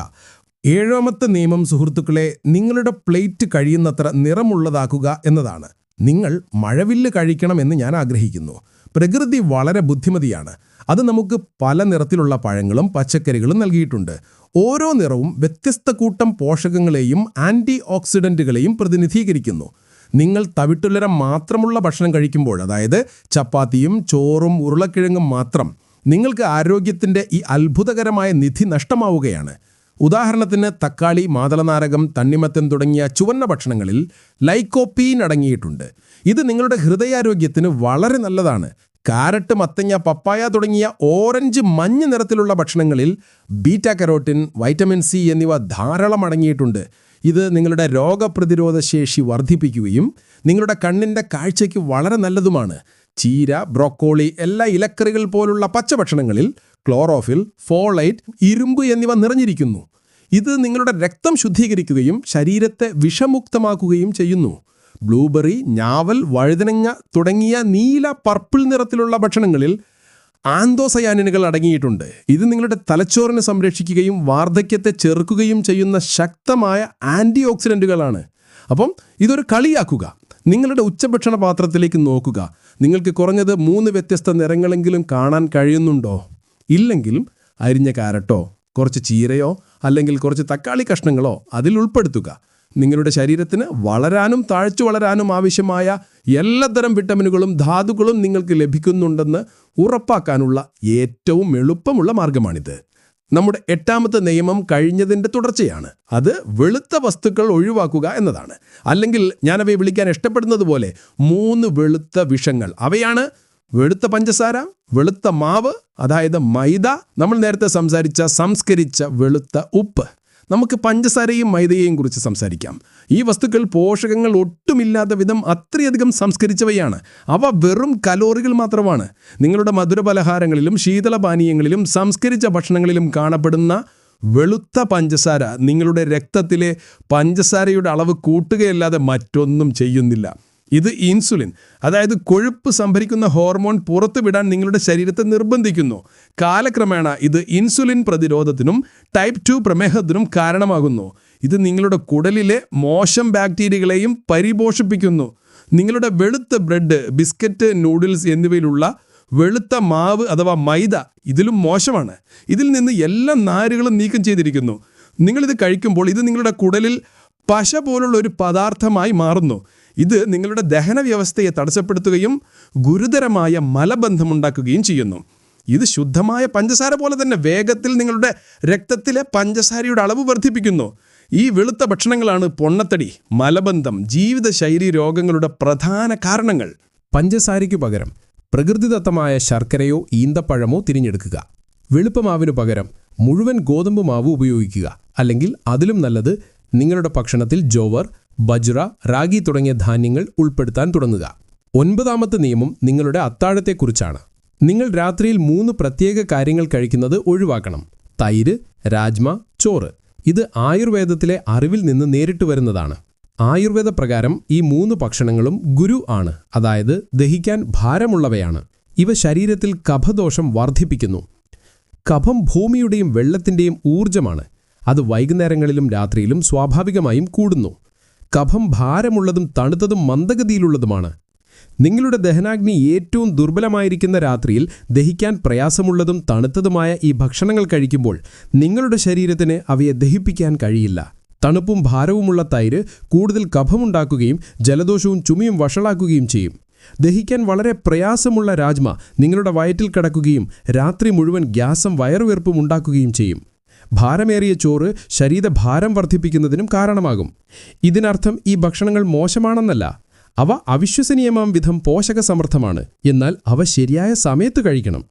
ഏഴാമത്തെ നിയമം സുഹൃത്തുക്കളെ, നിങ്ങളുടെ പ്ലേറ്റ് കഴിയുന്നത്ര നിറമുള്ളതാക്കുക എന്നതാണ്. നിങ്ങൾ മഴവില്ല് കഴിക്കണമെന്ന് ഞാൻ ആഗ്രഹിക്കുന്നു. പ്രകൃതി വളരെ ബുദ്ധിമതിയാണ്. അത് നമുക്ക് പല നിറത്തിലുള്ള പഴങ്ങളും പച്ചക്കറികളും നൽകിയിട്ടുണ്ട്. ഓരോ നിറവും വ്യത്യസ്ത കൂട്ടം പോഷകങ്ങളെയും ആൻറ്റി ഓക്സിഡൻറ്റുകളെയും പ്രതിനിധീകരിക്കുന്നു. നിങ്ങൾ തവിട്ടുലരം മാത്രമുള്ള ഭക്ഷണം കഴിക്കുമ്പോൾ, അതായത് ചപ്പാത്തിയും ചോറും ഉരുളക്കിഴങ്ങും മാത്രം, നിങ്ങൾക്ക് ആരോഗ്യത്തിൻ്റെ ഈ അത്ഭുതകരമായ നിധി നഷ്ടമാവുകയാണ്. ഉദാഹരണത്തിന് തക്കാളി, മാതളനാരകം, തണ്ണിമത്തൻ തുടങ്ങിയ ചുവന്ന ഭക്ഷണങ്ങളിൽ ലൈക്കോപ്പീൻ അടങ്ങിയിട്ടുണ്ട്. ഇത് നിങ്ങളുടെ ഹൃദയാരോഗ്യത്തിന് വളരെ നല്ലതാണ്. കാരറ്റ്, മത്തങ്ങ, പപ്പായ തുടങ്ങിയ ഓറഞ്ച്, മഞ്ഞ നിറത്തിലുള്ള ഭക്ഷണങ്ങളിൽ ബീറ്റാ കരോട്ടിൻ, വൈറ്റമിൻ സി എന്നിവ ധാരാളം അടങ്ങിയിട്ടുണ്ട്. ഇത് നിങ്ങളുടെ രോഗപ്രതിരോധ ശേഷി വർദ്ധിപ്പിക്കുകയും നിങ്ങളുടെ കണ്ണിൻ്റെ കാഴ്ചയ്ക്ക് വളരെ നല്ലതുമാണ്. ചീര, ബ്രോക്കോളി, എല്ലാ ഇലക്കറികൾ പോലുള്ള പച്ചഭക്ഷണങ്ങളിൽ ക്ലോറോഫിൽ, ഫോളൈറ്റ്, ഇരുമ്പ് എന്നിവ നിറഞ്ഞിരിക്കുന്നു. ഇത് നിങ്ങളുടെ രക്തം ശുദ്ധീകരിക്കുകയും ശരീരത്തെ വിഷമുക്തമാക്കുകയും ചെയ്യുന്നു. ബ്ലൂബെറി, ഞാവൽ, വഴുതനങ്ങ തുടങ്ങിയ നീല പർപ്പിൾ നിറത്തിലുള്ള ഭക്ഷണങ്ങളിൽ ആന്തോസയാനിനുകൾ അടങ്ങിയിട്ടുണ്ട്. ഇത് നിങ്ങളുടെ തലച്ചോറിനെ സംരക്ഷിക്കുകയും വാർദ്ധക്യത്തെ ചെറുക്കുകയും ചെയ്യുന്ന ശക്തമായ ആൻറ്റി ഓക്സിഡൻറ്റുകളാണ്. അപ്പം ഇതൊരു കളിയാക്കുക. നിങ്ങളുടെ ഉച്ചഭക്ഷണ പാത്രത്തിലേക്ക് നോക്കുക. നിങ്ങൾക്ക് കുറഞ്ഞത് 3 വ്യത്യസ്ത നിറങ്ങളെങ്കിലും കാണാൻ കഴിയുന്നുണ്ടോ? ഇല്ലെങ്കിലും അരിഞ്ഞ കാരറ്റോ കുറച്ച് ചീരയോ അല്ലെങ്കിൽ കുറച്ച് തക്കാളി കഷ്ണങ്ങളോ അതിൽ ഉൾപ്പെടുത്തുക. നിങ്ങളുടെ ശരീരത്തിന് വളരാനും താഴ്ച വളരാനും ആവശ്യമായ എല്ലാത്തരം വിറ്റമിനുകളും ധാതുക്കളും നിങ്ങൾക്ക് ലഭിക്കുന്നുണ്ടെന്ന് ഉറപ്പാക്കാനുള്ള ഏറ്റവും എളുപ്പമുള്ള മാർഗമാണിത്. നമ്മുടെ 8ാമത്തെ നിയമം കഴിഞ്ഞതിൻ്റെ തുടർച്ചയാണ്. അത് വെളുത്ത വസ്തുക്കൾ ഒഴിവാക്കുക എന്നതാണ്. അല്ലെങ്കിൽ ഞാനവയെ വിളിക്കാൻ ഇഷ്ടപ്പെടുന്നത് പോലെ 3 വെളുത്ത വിഷങ്ങൾ. അവയാണ് വെളുത്ത പഞ്ചസാര, വെളുത്ത മാവ് അതായത് മൈദ, നമ്മൾ നേരത്തെ സംസാരിച്ച സംസ്കരിച്ച വെളുത്ത ഉപ്പ്. നമുക്ക് പഞ്ചസാരയും മൈദയെയും കുറിച്ച് സംസാരിക്കാം. ഈ വസ്തുക്കൾ പോഷകങ്ങൾ ഒട്ടുമില്ലാത്ത വിധം അത്രയധികം സംസ്കരിച്ചവയാണ്. അവ വെറും കലോറികൾ മാത്രമാണ്. നിങ്ങളുടെ മധുരപലഹാരങ്ങളിലും ശീതളപാനീയങ്ങളിലും സംസ്കരിച്ച ഭക്ഷണങ്ങളിലും കാണപ്പെടുന്ന വെളുത്ത പഞ്ചസാര നിങ്ങളുടെ രക്തത്തിലെ പഞ്ചസാരയുടെ അളവ് കൂട്ടുകയല്ലാതെ മറ്റൊന്നും ചെയ്യുന്നില്ല. ഇത് ഇൻസുലിൻ, അതായത് കൊഴുപ്പ് സംഭരിക്കുന്ന ഹോർമോൺ പുറത്തുവിടാൻ നിങ്ങളുടെ ശരീരത്തെ നിർബന്ധിക്കുന്നു. കാലക്രമേണ ഇത് ഇൻസുലിൻ പ്രതിരോധത്തിനും ടൈപ്പ് 2 പ്രമേഹത്തിനും കാരണമാകുന്നു. ഇത് നിങ്ങളുടെ കുടലിലെ മോശം ബാക്ടീരിയകളെയും പരിപോഷിപ്പിക്കുന്നു. നിങ്ങളുടെ വെളുത്ത ബ്രെഡ്, ബിസ്ക്കറ്റ്, നൂഡിൽസ് എന്നിവയിലുള്ള വെളുത്ത മാവ് അഥവാ മൈദ ഇതിലും മോശമാണ്. ഇതിൽ നിന്ന് എല്ലാ നാരുകളും നീക്കം ചെയ്തിരിക്കുന്നു. നിങ്ങളിത് കഴിക്കുമ്പോൾ ഇത് നിങ്ങളുടെ കുടലിൽ പശ പോലുള്ള ഒരു പദാർത്ഥമായി മാറുന്നു. ഇത് നിങ്ങളുടെ ദഹന വ്യവസ്ഥയെ തടസ്സപ്പെടുത്തുകയും ഗുരുതരമായ മലബന്ധമുണ്ടാക്കുകയും ചെയ്യുന്നു. ഇത് ശുദ്ധമായ പഞ്ചസാര പോലെ തന്നെ വേഗത്തിൽ നിങ്ങളുടെ രക്തത്തിലെ പഞ്ചസാരയുടെ അളവ് വർദ്ധിപ്പിക്കുന്നു. ഈ വെളുത്ത ഭക്ഷണങ്ങളാണ് പൊണ്ണത്തടി, മലബന്ധം, ജീവിതശൈലി രോഗങ്ങളുടെ പ്രധാന കാരണങ്ങൾ. പഞ്ചസാരയ്ക്കു പകരം പ്രകൃതിദത്തമായ ശർക്കരയോ ഈന്തപ്പഴമോ തിരഞ്ഞെടുക്കുക. വെളുപ്പമാവിനു പകരം മുഴുവൻ ഗോതമ്പ് മാവ് ഉപയോഗിക്കുക. അല്ലെങ്കിൽ അതിലും നല്ലത് നിങ്ങളുടെ ഭക്ഷണത്തിൽ ജോവർ, ബജ്റ, റാഗി തുടങ്ങിയ ധാന്യങ്ങൾ ഉൾപ്പെടുത്താൻ തുടങ്ങുക. 9ാമത്തെ നിയമം നിങ്ങളുടെ അത്താഴത്തെക്കുറിച്ചാണ്. നിങ്ങൾ രാത്രിയിൽ 3 പ്രത്യേക കാര്യങ്ങൾ കഴിക്കുന്നത് ഒഴിവാക്കണം. തൈര്, രാജ്മ, ചോറ്. ഇത് ആയുർവേദത്തിലെ അറിവിൽ നിന്ന് നേരിട്ട് വരുന്നതാണ്. ആയുർവേദ പ്രകാരം ഈ 3 ഭക്ഷണങ്ങളും ഗുരു ആണ്, അതായത് ദഹിക്കാൻ ഭാരമുള്ളവയാണ്. ഇവ ശരീരത്തിൽ കഫദോഷം വർദ്ധിപ്പിക്കുന്നു. കഫം ഭൂമിയുടെയും വെള്ളത്തിൻ്റെയും ഊർജ്ജമാണ്. അത് വൈകുന്നേരങ്ങളിലും രാത്രിയിലും സ്വാഭാവികമായും കൂടുന്നു. കഫം ഭാരമുള്ളതും തണുത്തതും മന്ദഗതിയിലുള്ളതുമാണ്. നിങ്ങളുടെ ദഹനാഗ്നി ഏറ്റവും ദുർബലമായിരിക്കുന്ന രാത്രിയിൽ ദഹിക്കാൻ പ്രയാസമുള്ളതും തണുത്തതുമായ ഈ ഭക്ഷണങ്ങൾ കഴിക്കുമ്പോൾ നിങ്ങളുടെ ശരീരത്തിന് അവയെ ദഹിപ്പിക്കാൻ കഴിയില്ല. തണുപ്പും ഭാരവുമുള്ള തൈര് കൂടുതൽ കഫമുണ്ടാക്കുകയും ജലദോഷവും ചുമയും വഷളാക്കുകയും ചെയ്യും. ദഹിക്കാൻ വളരെ പ്രയാസമുള്ള രാജ്മ നിങ്ങളുടെ വയറ്റിൽ കിടക്കുകയും രാത്രി മുഴുവൻ ഗ്യാസും വയറുവീർപ്പും ഉണ്ടാക്കുകയും ചെയ്യും. ഭാരമേറിയ ചോറ് ശരീരഭാരം വർദ്ധിപ്പിക്കുന്നതിനും കാരണമാകും. ഇതിനർത്ഥം ഈ ഭക്ഷണങ്ങൾ മോശമാണെന്നല്ല. അവ അവിശ്വസനീയമാം വിധം പോഷകസമൃദ്ധമാണ്. എന്നാൽ അവ ശരിയായ സമയത്ത് കഴിക്കണം.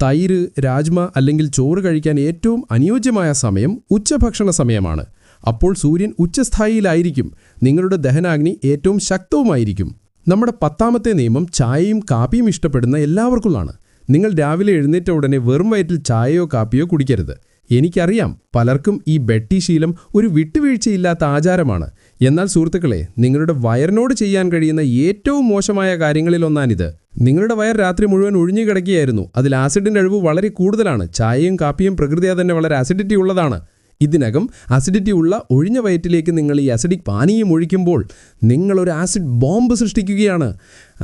തൈര്, രാജ്മ അല്ലെങ്കിൽ ചോറ് കഴിക്കാൻ ഏറ്റവും അനുയോജ്യമായ സമയം ഉച്ചഭക്ഷണ സമയമാണ്. അപ്പോൾ സൂര്യൻ ഉച്ചസ്ഥായിയിലായിരിക്കും. നിങ്ങളുടെ ദഹനാഗ്നി ഏറ്റവും ശക്തവുമായിരിക്കും. നമ്മുടെ 10ാമത്തെ നിയമം ചായയും കാപ്പിയും ഇഷ്ടപ്പെടുന്ന എല്ലാവർക്കുമാണ്. നിങ്ങൾ രാവിലെ എഴുന്നേറ്റ ഉടനെ വെറും വയറ്റിൽ ചായയോ കാപ്പിയോ കുടിക്കരുത്. എനിക്കറിയാം, പലർക്കും ഈ ബെട്ടി ശീലം ഒരു വിട്ടുവീഴ്ചയില്ലാത്ത ആചാരമാണ്. എന്നാൽ സുഹൃത്തുക്കളെ, നിങ്ങളുടെ വയറിനോട് ചെയ്യാൻ കഴിയുന്ന ഏറ്റവും മോശമായ കാര്യങ്ങളിലൊന്നാണിത്. നിങ്ങളുടെ വയർ രാത്രി മുഴുവൻ ഒഴിഞ്ഞു കിടക്കുകയായിരുന്നു. അതിൽ ആസിഡിൻ്റെ അഴിവ് വളരെ കൂടുതലാണ്. ചായയും കാപ്പിയും പ്രകൃതിയാ തന്നെ വളരെ ആസിഡിറ്റി ഉള്ളതാണ്. ഇതിനകം അസിഡിറ്റി ഉള്ള ഒഴിഞ്ഞ വയറ്റിലേക്ക് നിങ്ങൾ ഈ ആസിഡിക് പാനീയം ഒഴിക്കുമ്പോൾ നിങ്ങളൊരു ആസിഡ് ബോംബ് സൃഷ്ടിക്കുകയാണ്.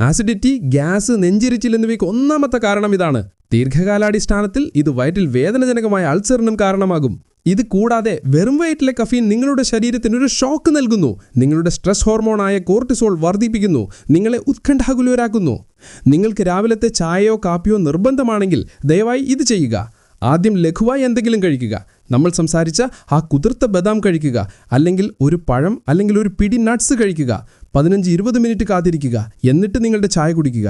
ആസിഡിറ്റി, ഗ്യാസ്, നെഞ്ചിരിച്ചിൽ എന്നിവയ്ക്ക് 1ാമത്തെ കാരണം ഇതാണ്. ദീർഘകാലാടിസ്ഥാനത്തിൽ ഇത് വയറ്റിൽ വേദനജനകമായ അൾസറിനും കാരണമാകും. ഇത് കൂടാതെ വെറും വയറ്റിലെ കഫീൻ നിങ്ങളുടെ ശരീരത്തിനൊരു ഷോക്ക് നൽകുന്നു. നിങ്ങളുടെ സ്ട്രെസ് ഹോർമോണായ കോർട്ടിസോൾ വർദ്ധിപ്പിക്കുന്നു. നിങ്ങളെ ഉത്കണ്ഠാകുലരാക്കുന്നു. നിങ്ങൾക്ക് രാവിലത്തെ ചായയോ കാപ്പിയോ നിർബന്ധമാണെങ്കിൽ ദയവായി ഇത് ചെയ്യുക. ആദ്യം ലഘുവായി എന്തെങ്കിലും കഴിക്കുക. നമ്മൾ സംസാരിച്ച ആ കുതിർത്ത ബദാം കഴിക്കുക. അല്ലെങ്കിൽ ഒരു പഴം അല്ലെങ്കിൽ ഒരു പിടി നട്ട്സ് കഴിക്കുക. 15-20 മിനിറ്റ് കാത്തിരിക്കുക. എന്നിട്ട് നിങ്ങളുടെ ചായ കുടിക്കുക.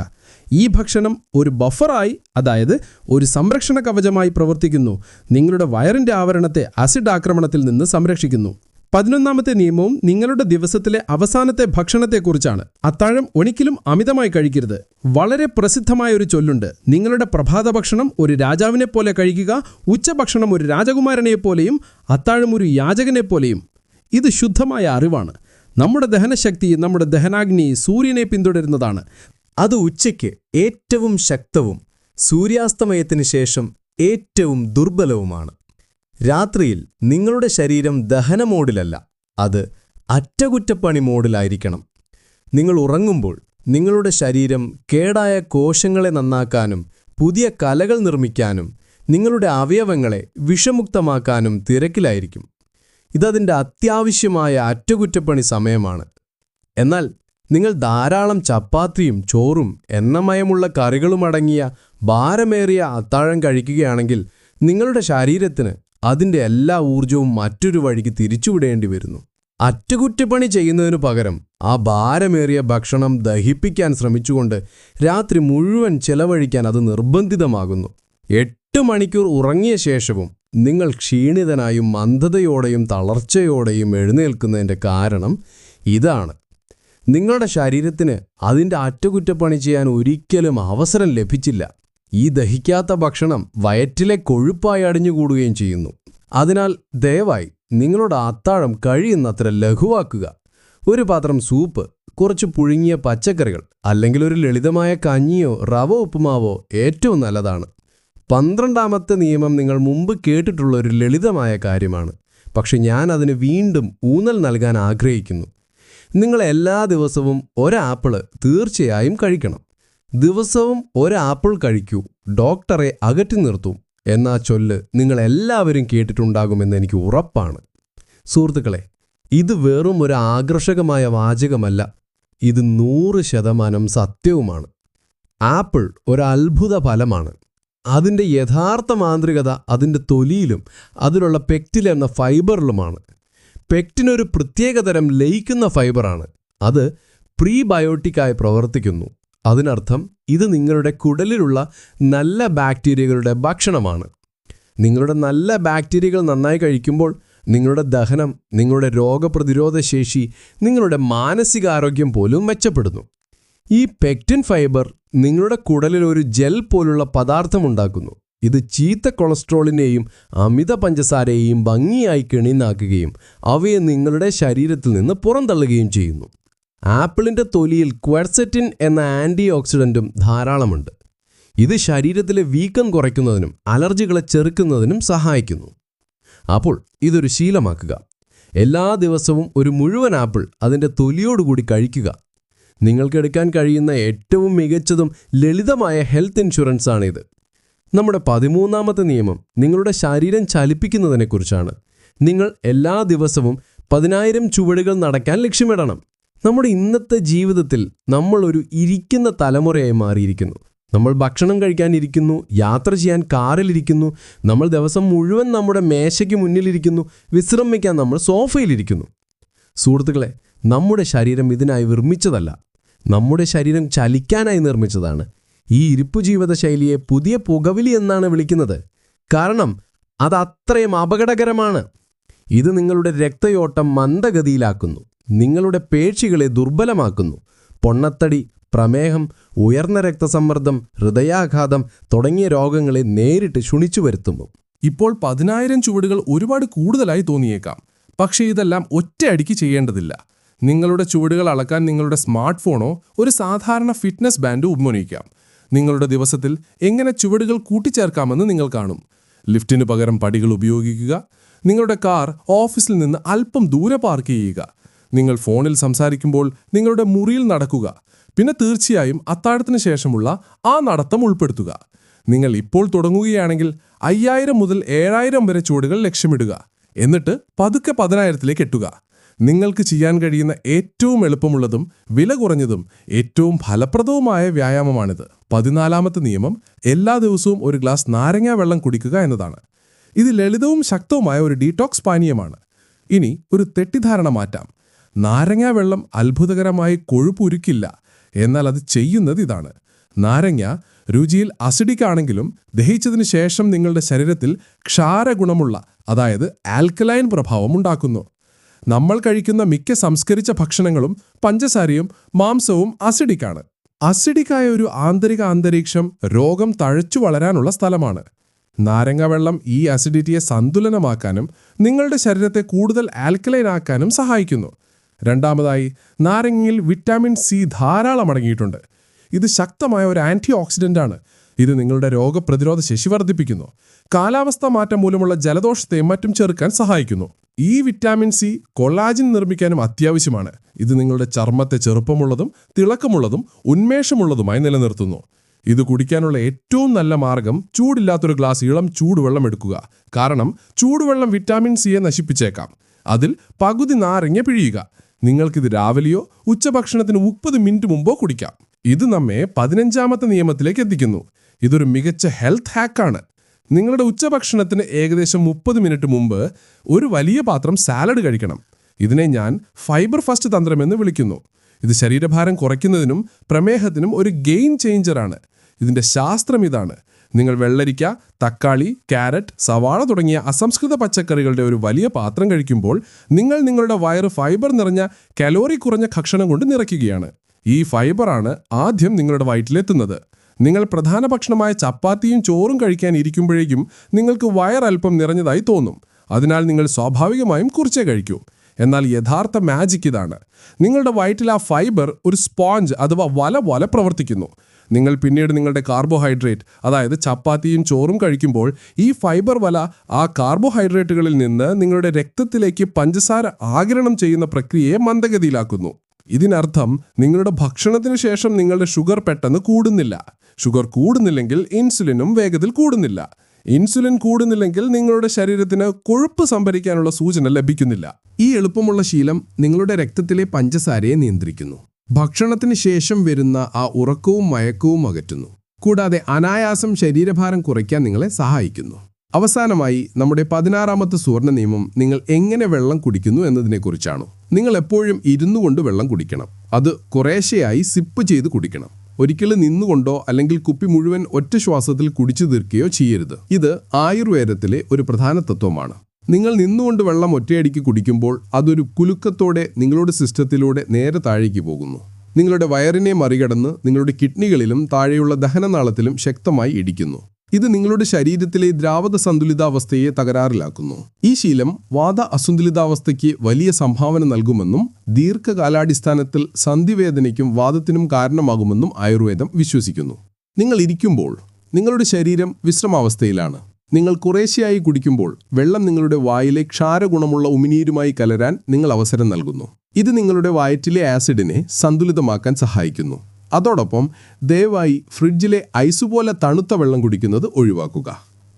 ഈ ഭക്ഷണം ഒരു ബഫറായി, അതായത് ഒരു സംരക്ഷണ കവചമായി പ്രവർത്തിക്കുന്നു. നിങ്ങളുടെ വയറിൻ്റെ ആവരണത്തെ ആസിഡ് ആക്രമണത്തിൽ നിന്ന് സംരക്ഷിക്കുന്നു. 11ാമത്തെ നിയമവും നിങ്ങളുടെ ദിവസത്തിലെ അവസാനത്തെ ഭക്ഷണത്തെക്കുറിച്ചാണ്. അത്താഴം ഒരിക്കലും അമിതമായി കഴിക്കരുത്. വളരെ പ്രസിദ്ധമായ ഒരു ചൊല്ലുണ്ട്: നിങ്ങളുടെ പ്രഭാത ഭക്ഷണം ഒരു രാജാവിനെ പോലെ കഴിക്കുക, ഉച്ചഭക്ഷണം ഒരു രാജകുമാരനെപ്പോലെയും അത്താഴം ഒരു യാചകനെപ്പോലെയും. ഇത് ശുദ്ധമായ അറിവാണ്. നമ്മുടെ ദഹനശക്തി, നമ്മുടെ ദഹനാഗ്നി സൂര്യനെ പിന്തുടരുന്നതാണ്. അത് ഉച്ചയ്ക്ക് ഏറ്റവും ശക്തവും സൂര്യാസ്തമയത്തിന് ശേഷം ഏറ്റവും ദുർബലവുമാണ്. രാത്രിയിൽ നിങ്ങളുടെ ശരീരം ദഹന മോഡിലല്ല, അത് അറ്റകുറ്റപ്പണി മോഡിലായിരിക്കണം. നിങ്ങൾ ഉറങ്ങുമ്പോൾ നിങ്ങളുടെ ശരീരം കേടായ കോശങ്ങളെ നന്നാക്കാനും പുതിയ കലകൾ നിർമ്മിക്കാനും നിങ്ങളുടെ അവയവങ്ങളെ വിഷമുക്തമാക്കാനും തിരക്കിലായിരിക്കും. ഇതതിൻ്റെ അത്യാവശ്യമായ അറ്റകുറ്റപ്പണി സമയമാണ്. എന്നാൽ നിങ്ങൾ ധാരാളം ചപ്പാത്തിയും ചോറും എണ്ണമയമുള്ള കറികളുമടങ്ങിയ ഭാരമേറിയ അത്താഴം കഴിക്കുകയാണെങ്കിൽ നിങ്ങളുടെ ശരീരത്തിന് അതിൻ്റെ എല്ലാ ഊർജവും മറ്റൊരു വഴിക്ക് തിരിച്ചുവിടേണ്ടി വരുന്നു. അറ്റകുറ്റപ്പണി ചെയ്യുന്നതിനു പകരം ആ ഭാരമേറിയ ഭക്ഷണം ദഹിപ്പിക്കാൻ ശ്രമിച്ചുകൊണ്ട് രാത്രി മുഴുവൻ ചെലവഴിക്കാൻ അത് നിർബന്ധിതമാകുന്നു. 8 മണിക്കൂർ ഉറങ്ങിയ ശേഷവും നിങ്ങൾ ക്ഷീണിതനായും മന്ദതയോടെയും തളർച്ചയോടെയും എഴുന്നേൽക്കുന്നതിൻ്റെ കാരണം ഇതാണ്. നിങ്ങളുടെ ശരീരത്തിന് അതിൻ്റെ അറ്റകുറ്റപ്പണി ചെയ്യാൻ ഒരിക്കലും അവസരം ലഭിച്ചില്ല. ഈ ദഹിക്കാത്ത ഭക്ഷണം വയറ്റിലെ കൊഴുപ്പായി അടിഞ്ഞുകൂടുകയും ചെയ്യുന്നു. അതിനാൽ ദയവായി നിങ്ങളുടെ അത്താഴം കഴിയുന്നത്ര ലഘുവാക്കുക. ഒരു പാത്രം സൂപ്പ്, കുറച്ച് പുഴുങ്ങിയ പച്ചക്കറികൾ അല്ലെങ്കിൽ ഒരു ലളിതമായ കഞ്ഞിയോ റവ ഉപ്പുമാവോ ഏറ്റവും നല്ലതാണ്. 12ാമത്തെ നിയമം നിങ്ങൾ മുമ്പ് കേട്ടിട്ടുള്ള ഒരു ലളിതമായ കാര്യമാണ്. പക്ഷെ ഞാൻ അതിന് വീണ്ടും ഊന്നൽ നൽകാൻ ആഗ്രഹിക്കുന്നു. നിങ്ങൾ എല്ലാ ദിവസവും ഒരാപ്പിള് തീർച്ചയായും കഴിക്കണം. ദിവസവും ഒരാപ്പിൾ കഴിക്കൂ, ഡോക്ടറെ അകറ്റി നിർത്തും എന്ന ചൊല്ല് നിങ്ങൾ എല്ലാവരും കേട്ടിട്ടുണ്ടാകുമെന്ന് എനിക്ക് ഉറപ്പാണ്. സുഹൃത്തുക്കളെ, ഇത് വെറും ഒരു ആകർഷകമായ വാചകമല്ല, ഇത് 100% സത്യവുമാണ്. ആപ്പിൾ ഒരു അത്ഭുത ഫലമാണ്. അതിൻ്റെ യഥാർത്ഥ മാന്ത്രികത അതിൻ്റെ തൊലിയിലും അതിലുള്ള പെക്റ്റിൻ എന്ന ഫൈബറിലുമാണ്. പെക്റ്റിനൊരു പ്രത്യേകതരം ലയിക്കുന്ന ഫൈബറാണ്. അത് പ്രീബയോട്ടിക്കായി പ്രവർത്തിക്കുന്നു. അതിനർത്ഥം ഇത് നിങ്ങളുടെ കുടലിലുള്ള നല്ല ബാക്ടീരിയകളുടെ ഭക്ഷണമാണ്. നിങ്ങളുടെ നല്ല ബാക്ടീരിയകൾ നന്നായി കഴിക്കുമ്പോൾ നിങ്ങളുടെ ദഹനം, നിങ്ങളുടെ രോഗപ്രതിരോധ ശേഷി, നിങ്ങളുടെ മാനസികാരോഗ്യം പോലും മെച്ചപ്പെടുന്നു. ഈ പെക്റ്റിൻ ഫൈബർ നിങ്ങളുടെ കുടലിൽ ഒരു ജെൽ പോലുള്ള പദാർത്ഥമുണ്ടാക്കുന്നു. ഇത് ചീത്ത കൊളസ്ട്രോളിനെയും അമിത പഞ്ചസാരയെയും ഭംഗിയായി കെണിനാക്കുകയും അവയെ നിങ്ങളുടെ ശരീരത്തിൽ നിന്ന് പുറന്തള്ളുകയും ചെയ്യുന്നു. ആപ്പിളിൻ്റെ തൊലിയിൽ ക്വെർസെറ്റിൻ എന്ന ആൻറ്റി ഓക്സിഡൻറ്റും ധാരാളമുണ്ട്. ഇത് ശരീരത്തിലെ വീക്കം കുറയ്ക്കുന്നതിനും അലർജികളെ ചെറുക്കുന്നതിനും സഹായിക്കുന്നു. അപ്പോൾ ഇതൊരു ശീലമാക്കുക. എല്ലാ ദിവസവും ഒരു മുഴുവൻ ആപ്പിൾ അതിൻ്റെ തൊലിയോടുകൂടി കഴിക്കുക. നിങ്ങൾക്കെടുക്കാൻ കഴിയുന്ന ഏറ്റവും മികച്ചതും ലളിതമായ ഹെൽത്ത് ഇൻഷുറൻസ് ആണിത്. നമ്മുടെ 13ാമത്തെ നിയമം നിങ്ങളുടെ ശരീരം ചലിപ്പിക്കുന്നതിനെക്കുറിച്ചാണ്. നിങ്ങൾ എല്ലാ ദിവസവും 10,000 ചുവടുകൾ നടക്കാൻ ലക്ഷ്യമിടണം. നമ്മുടെ ഇന്നത്തെ ജീവിതത്തിൽ നമ്മൾ ഒരു ഇരിക്കുന്ന തലമുറയായി മാറിയിരിക്കുന്നു. നമ്മൾ ഭക്ഷണം കഴിക്കാനിരിക്കുന്നു, യാത്ര ചെയ്യാൻ കാറിലിരിക്കുന്നു, നമ്മൾ ദിവസം മുഴുവൻ നമ്മുടെ മേശയ്ക്ക് മുന്നിലിരിക്കുന്നു, വിശ്രമിക്കാൻ നമ്മൾ സോഫയിലിരിക്കുന്നു. സുഹൃത്തുക്കളെ, നമ്മുടെ ശരീരം ഇതിനായി നിർമ്മിച്ചതല്ല. നമ്മുടെ ശരീരം ചലിക്കാനായി നിർമ്മിച്ചതാണ്. ഈ ഇരിപ്പു ജീവിതശൈലിയെ പുതിയ പുകവലി എന്നാണ് വിളിക്കുന്നത്. കാരണം അത് അത്രയും അപകടകരമാണ്. ഇത് നിങ്ങളുടെ രക്തയോട്ടം മന്ദഗതിയിലാക്കുന്നു, നിങ്ങളുടെ പേശികളെ ദുർബലമാക്കുന്നു. പൊണ്ണത്തടി, പ്രമേഹം, ഉയർന്ന രക്തസമ്മർദ്ദം, ഹൃദയാഘാതം തുടങ്ങിയ രോഗങ്ങളെ നേരിട്ട് ക്ഷണിച്ചു വരുത്തുന്നു. ഇപ്പോൾ 10,000 ചുവടുകൾ ഒരുപാട് കൂടുതലായി തോന്നിയേക്കാം. പക്ഷേ ഇതെല്ലാം ഒറ്റയടിക്ക് ചെയ്യേണ്ടതില്ല. നിങ്ങളുടെ ചുവടുകൾ അളക്കാൻ നിങ്ങളുടെ സ്മാർട്ട് ഫോണോ ഒരു സാധാരണ ഫിറ്റ്നസ് ബാൻഡോ ഉപയോഗിക്കാം. നിങ്ങളുടെ ദിവസത്തിൽ എങ്ങനെ ചുവടുകൾ കൂട്ടിച്ചേർക്കാമെന്ന് നിങ്ങൾ കാണും. ലിഫ്റ്റിന് പകരം പടികൾ ഉപയോഗിക്കുക. നിങ്ങളുടെ കാർ ഓഫീസിൽ നിന്ന് അല്പം ദൂരെ പാർക്ക് ചെയ്യുക. നിങ്ങൾ ഫോണിൽ സംസാരിക്കുമ്പോൾ നിങ്ങളുടെ മുറിയിൽ നടക്കുക. പിന്നെ തീർച്ചയായും അത്താഴത്തിന് ശേഷമുള്ള ആ നടത്തം ഉൾപ്പെടുത്തുക. നിങ്ങൾ ഇപ്പോൾ തുടങ്ങുകയാണെങ്കിൽ 5,000 മുതൽ 7,000 വരെ ചുവടുകൾ ലക്ഷ്യമിടുക. എന്നിട്ട് പതുക്കെ 10,000ലേക്ക് എത്തുക. നിങ്ങൾക്ക് ചെയ്യാൻ കഴിയുന്ന ഏറ്റവും എളുപ്പമുള്ളതും വില കുറഞ്ഞതും ഏറ്റവും ഫലപ്രദവുമായ വ്യായാമമാണിത്. 14ാമത്തെ നിയമം എല്ലാ ദിവസവും ഒരു ഗ്ലാസ് നാരങ്ങാ വെള്ളം കുടിക്കുക എന്നതാണ്. ഇത് ലളിതവും ശക്തവുമായ ഒരു ഡീടോക്സ് പാനീയമാണ്. ഇനി ഒരു തെറ്റിദ്ധാരണ മാറ്റാം. നാരങ്ങാ വെള്ളം അത്ഭുതകരമായി കൊഴുപ്പുരുക്കില്ല. എന്നാൽ അത് ചെയ്യുന്നത് ഇതാണ്. നാരങ്ങ രുചിയിൽ അസിഡിക് ആണെങ്കിലും ദഹിച്ചതിന് ശേഷം നിങ്ങളുടെ ശരീരത്തിൽ ക്ഷാരഗുണമുള്ള, അതായത് ആൽക്കലൈൻ പ്രഭാവം ഉണ്ടാക്കുന്നു. നമ്മൾ കഴിക്കുന്ന മിക്ക സംസ്കരിച്ച ഭക്ഷണങ്ങളും പഞ്ചസാരയും മാംസവും അസിഡിക്കാണ്. അസിഡിക്കായ ഒരു ആന്തരിക അന്തരീക്ഷം രോഗം തഴച്ചു വളരാനുള്ള സ്ഥലമാണ്. നാരങ്ങ വെള്ളം ഈ അസിഡിറ്റിയെ സന്തുലനമാക്കാനും നിങ്ങളുടെ ശരീരത്തെ കൂടുതൽ ആൽക്കലൈൻ ആക്കാനും സഹായിക്കുന്നു. രണ്ടാമതായി, നാരങ്ങയിൽ വിറ്റാമിൻ സി ധാരാളം അടങ്ങിയിട്ടുണ്ട്. ഇത് ശക്തമായ ഒരു ആൻറ്റി ഓക്സിഡൻ്റാണ്. ഇത് നിങ്ങളുടെ രോഗപ്രതിരോധ ശേഷി വർദ്ധിപ്പിക്കുന്നു. കാലാവസ്ഥാ മാറ്റം മൂലമുള്ള ജലദോഷത്തെയും മറ്റും ചെറുക്കാൻ സഹായിക്കുന്നു. ഈ വിറ്റാമിൻ സി കൊളാജിൻ നിർമ്മിക്കാനും അത്യാവശ്യമാണ്. ഇത് നിങ്ങളുടെ ചർമ്മത്തെ ചെറുപ്പമുള്ളതും തിളക്കമുള്ളതും ഉന്മേഷമുള്ളതുമായി നിലനിർത്തുന്നു. ഇത് കുടിക്കാനുള്ള ഏറ്റവും നല്ല മാർഗം ചൂടില്ലാത്തൊരു ഗ്ലാസ് ഇളം ചൂടുവെള്ളം എടുക്കുക. കാരണം ചൂടുവെള്ളം വിറ്റാമിൻ സിയെ നശിപ്പിച്ചേക്കാം. അതിൽ പകുതി നാരങ്ങ പിഴിയുക. നിങ്ങൾക്കിത് രാവിലെയോ ഉച്ചഭക്ഷണത്തിന് 30 മിനിറ്റ് മുമ്പോ കുടിക്കാം. ഇത് നമ്മെ 15ാമത്തെ നിയമത്തിലേക്ക് എത്തിക്കുന്നു. ഇതൊരു മികച്ച ഹെൽത്ത് ഹാക്കാണ്. നിങ്ങളുടെ ഉച്ചഭക്ഷണത്തിന് ഏകദേശം 30 മിനിറ്റ് മുമ്പ് ഒരു വലിയ പാത്രം സാലഡ് കഴിക്കണം. ഇതിനെ ഞാൻ ഫൈബർ ഫസ്റ്റ് തന്ത്രമെന്ന് വിളിക്കുന്നു. ഇത് ശരീരഭാരം കുറയ്ക്കുന്നതിനും പ്രമേഹത്തിനും ഒരു ഗെയിം ചേഞ്ചറാണ്. ഇതിൻ്റെ ശാസ്ത്രം ഇതാണ്. നിങ്ങൾ വെള്ളരിക്ക, തക്കാളി, ക്യാരറ്റ്, സവാള തുടങ്ങിയ അസംസ്കൃത പച്ചക്കറികളുടെ ഒരു വലിയ പാത്രം കഴിക്കുമ്പോൾ നിങ്ങൾ നിങ്ങളുടെ വയറ് ഫൈബർ നിറഞ്ഞ കലോറി കുറഞ്ഞ ഭക്ഷണം കൊണ്ട് നിറയ്ക്കുകയാണ്. ഈ ഫൈബറാണ് ആദ്യം നിങ്ങളുടെ വയറ്റിലെത്തുന്നത്. നിങ്ങൾ പ്രധാന ഭക്ഷണമായ ചപ്പാത്തിയും ചോറും കഴിക്കാൻ ഇരിക്കുമ്പോഴേക്കും നിങ്ങൾക്ക് വയറൽപ്പം നിറഞ്ഞതായി തോന്നും. അതിനാൽ നിങ്ങൾ സ്വാഭാവികമായും കുറച്ചേ കഴിക്കൂ. എന്നാൽ യഥാർത്ഥ മാജിക് ഇതാണ്. നിങ്ങളുടെ വയറ്റിൽ ആ ഫൈബർ ഒരു സ്പോഞ്ച് അഥവാ വല പോലെ പ്രവർത്തിക്കുന്നു. നിങ്ങൾ പിന്നീട് നിങ്ങളുടെ കാർബോഹൈഡ്രേറ്റ്, അതായത് ചപ്പാത്തിയും ചോറും കഴിക്കുമ്പോൾ ഈ ഫൈബർ വല ആ കാർബോഹൈഡ്രേറ്റുകളിൽ നിന്ന് നിങ്ങളുടെ രക്തത്തിലേക്ക് പഞ്ചസാര ആഗിരണം ചെയ്യുന്ന പ്രക്രിയയെ മന്ദഗതിയിലാക്കുന്നു. ഇതിനർത്ഥം നിങ്ങളുടെ ഭക്ഷണത്തിന് ശേഷം നിങ്ങളുടെ ഷുഗർ പെട്ടെന്ന് കൂടുന്നില്ല. ഷുഗർ കൂടുന്നില്ലെങ്കിൽ ഇൻസുലിനും വേഗത്തിൽ കൂടുന്നില്ല. ഇൻസുലിൻ കൂടുന്നില്ലെങ്കിൽ നിങ്ങളുടെ ശരീരത്തിന് കൊഴുപ്പ് സംഭരിക്കാനുള്ള സൂചന ലഭിക്കുന്നില്ല. ഈ എളുപ്പമുള്ള ശീലം നിങ്ങളുടെ രക്തത്തിലെ പഞ്ചസാരയെ നിയന്ത്രിക്കുന്നു. ഭക്ഷണത്തിന് ശേഷം വരുന്ന ആ ഉറക്കവും മയക്കവും അകറ്റുന്നു. കൂടാതെ അനായാസം ശരീരഭാരം കുറയ്ക്കാൻ നിങ്ങളെ സഹായിക്കുന്നു. അവസാനമായി നമ്മുടെ 16ാമത്തെ സുവർണ്ണ നിയമം നിങ്ങൾ എങ്ങനെ വെള്ളം കുടിക്കുന്നു എന്നതിനെക്കുറിച്ചാണ്. നിങ്ങൾ എപ്പോഴും ഇരുന്നു കൊണ്ട് വെള്ളം കുടിക്കണം. അത് കുറേശ്ശെയായി സിപ്പ് ചെയ്ത് കുടിക്കണം. ഒരിക്കലും നിന്നുകൊണ്ടോ അല്ലെങ്കിൽ കുപ്പി മുഴുവൻ ഒറ്റ ശ്വാസത്തിൽ കുടിച്ചു തീർക്കുകയോ ചെയ്യരുത്. ഇത് ആയുർവേദത്തിലെ ഒരു പ്രധാന തത്വമാണ്. നിങ്ങൾ നിന്നുകൊണ്ട് വെള്ളം ഒറ്റയടിക്ക് കുടിക്കുമ്പോൾ അതൊരു കുലുക്കത്തോടെ നിങ്ങളുടെ സിസ്റ്റത്തിലൂടെ നേരെ താഴേക്ക് പോകുന്നു. നിങ്ങളുടെ വയറിനെ മറികടന്ന് നിങ്ങളുടെ കിഡ്നികളിലും താഴെയുള്ള ദഹനനാളത്തിലും ശക്തമായി ഇടിക്കുന്നു. ഇത് നിങ്ങളുടെ ശരീരത്തിലെ ദ്രാവക സന്തുലിതാവസ്ഥയെ തകരാറിലാക്കുന്നു. ഈ ശീലം വാത അസന്തുലിതാവസ്ഥയ്ക്ക് വലിയ സംഭാവന നൽകുമെന്നും ദീർഘകാലാടിസ്ഥാനത്തിൽ സന്ധിവേദനയ്ക്കും വാദത്തിനും കാരണമാകുമെന്നും ആയുർവേദം വിശ്വസിക്കുന്നു. നിങ്ങൾ ഇരിക്കുമ്പോൾ നിങ്ങളുടെ ശരീരം വിശ്രമാവസ്ഥയിലാണ്. നിങ്ങൾ കുറേശ്ശെയായി കുടിക്കുമ്പോൾ വെള്ളം നിങ്ങളുടെ വായിലെ ക്ഷാരഗുണമുള്ള ഉമിനീരുമായി കലരാൻ നിങ്ങൾ അവസരം നൽകുന്നു. ഇത് നിങ്ങളുടെ വയറ്റിലെ ആസിഡിനെ സന്തുലിതമാക്കാൻ സഹായിക്കുന്നു. അതോടൊപ്പം ദയവായി ഫ്രിഡ്ജിലെ ഐസ് പോലെ തണുത്ത വെള്ളം കുടിക്കുന്നത് ഒഴിവാക്കുക.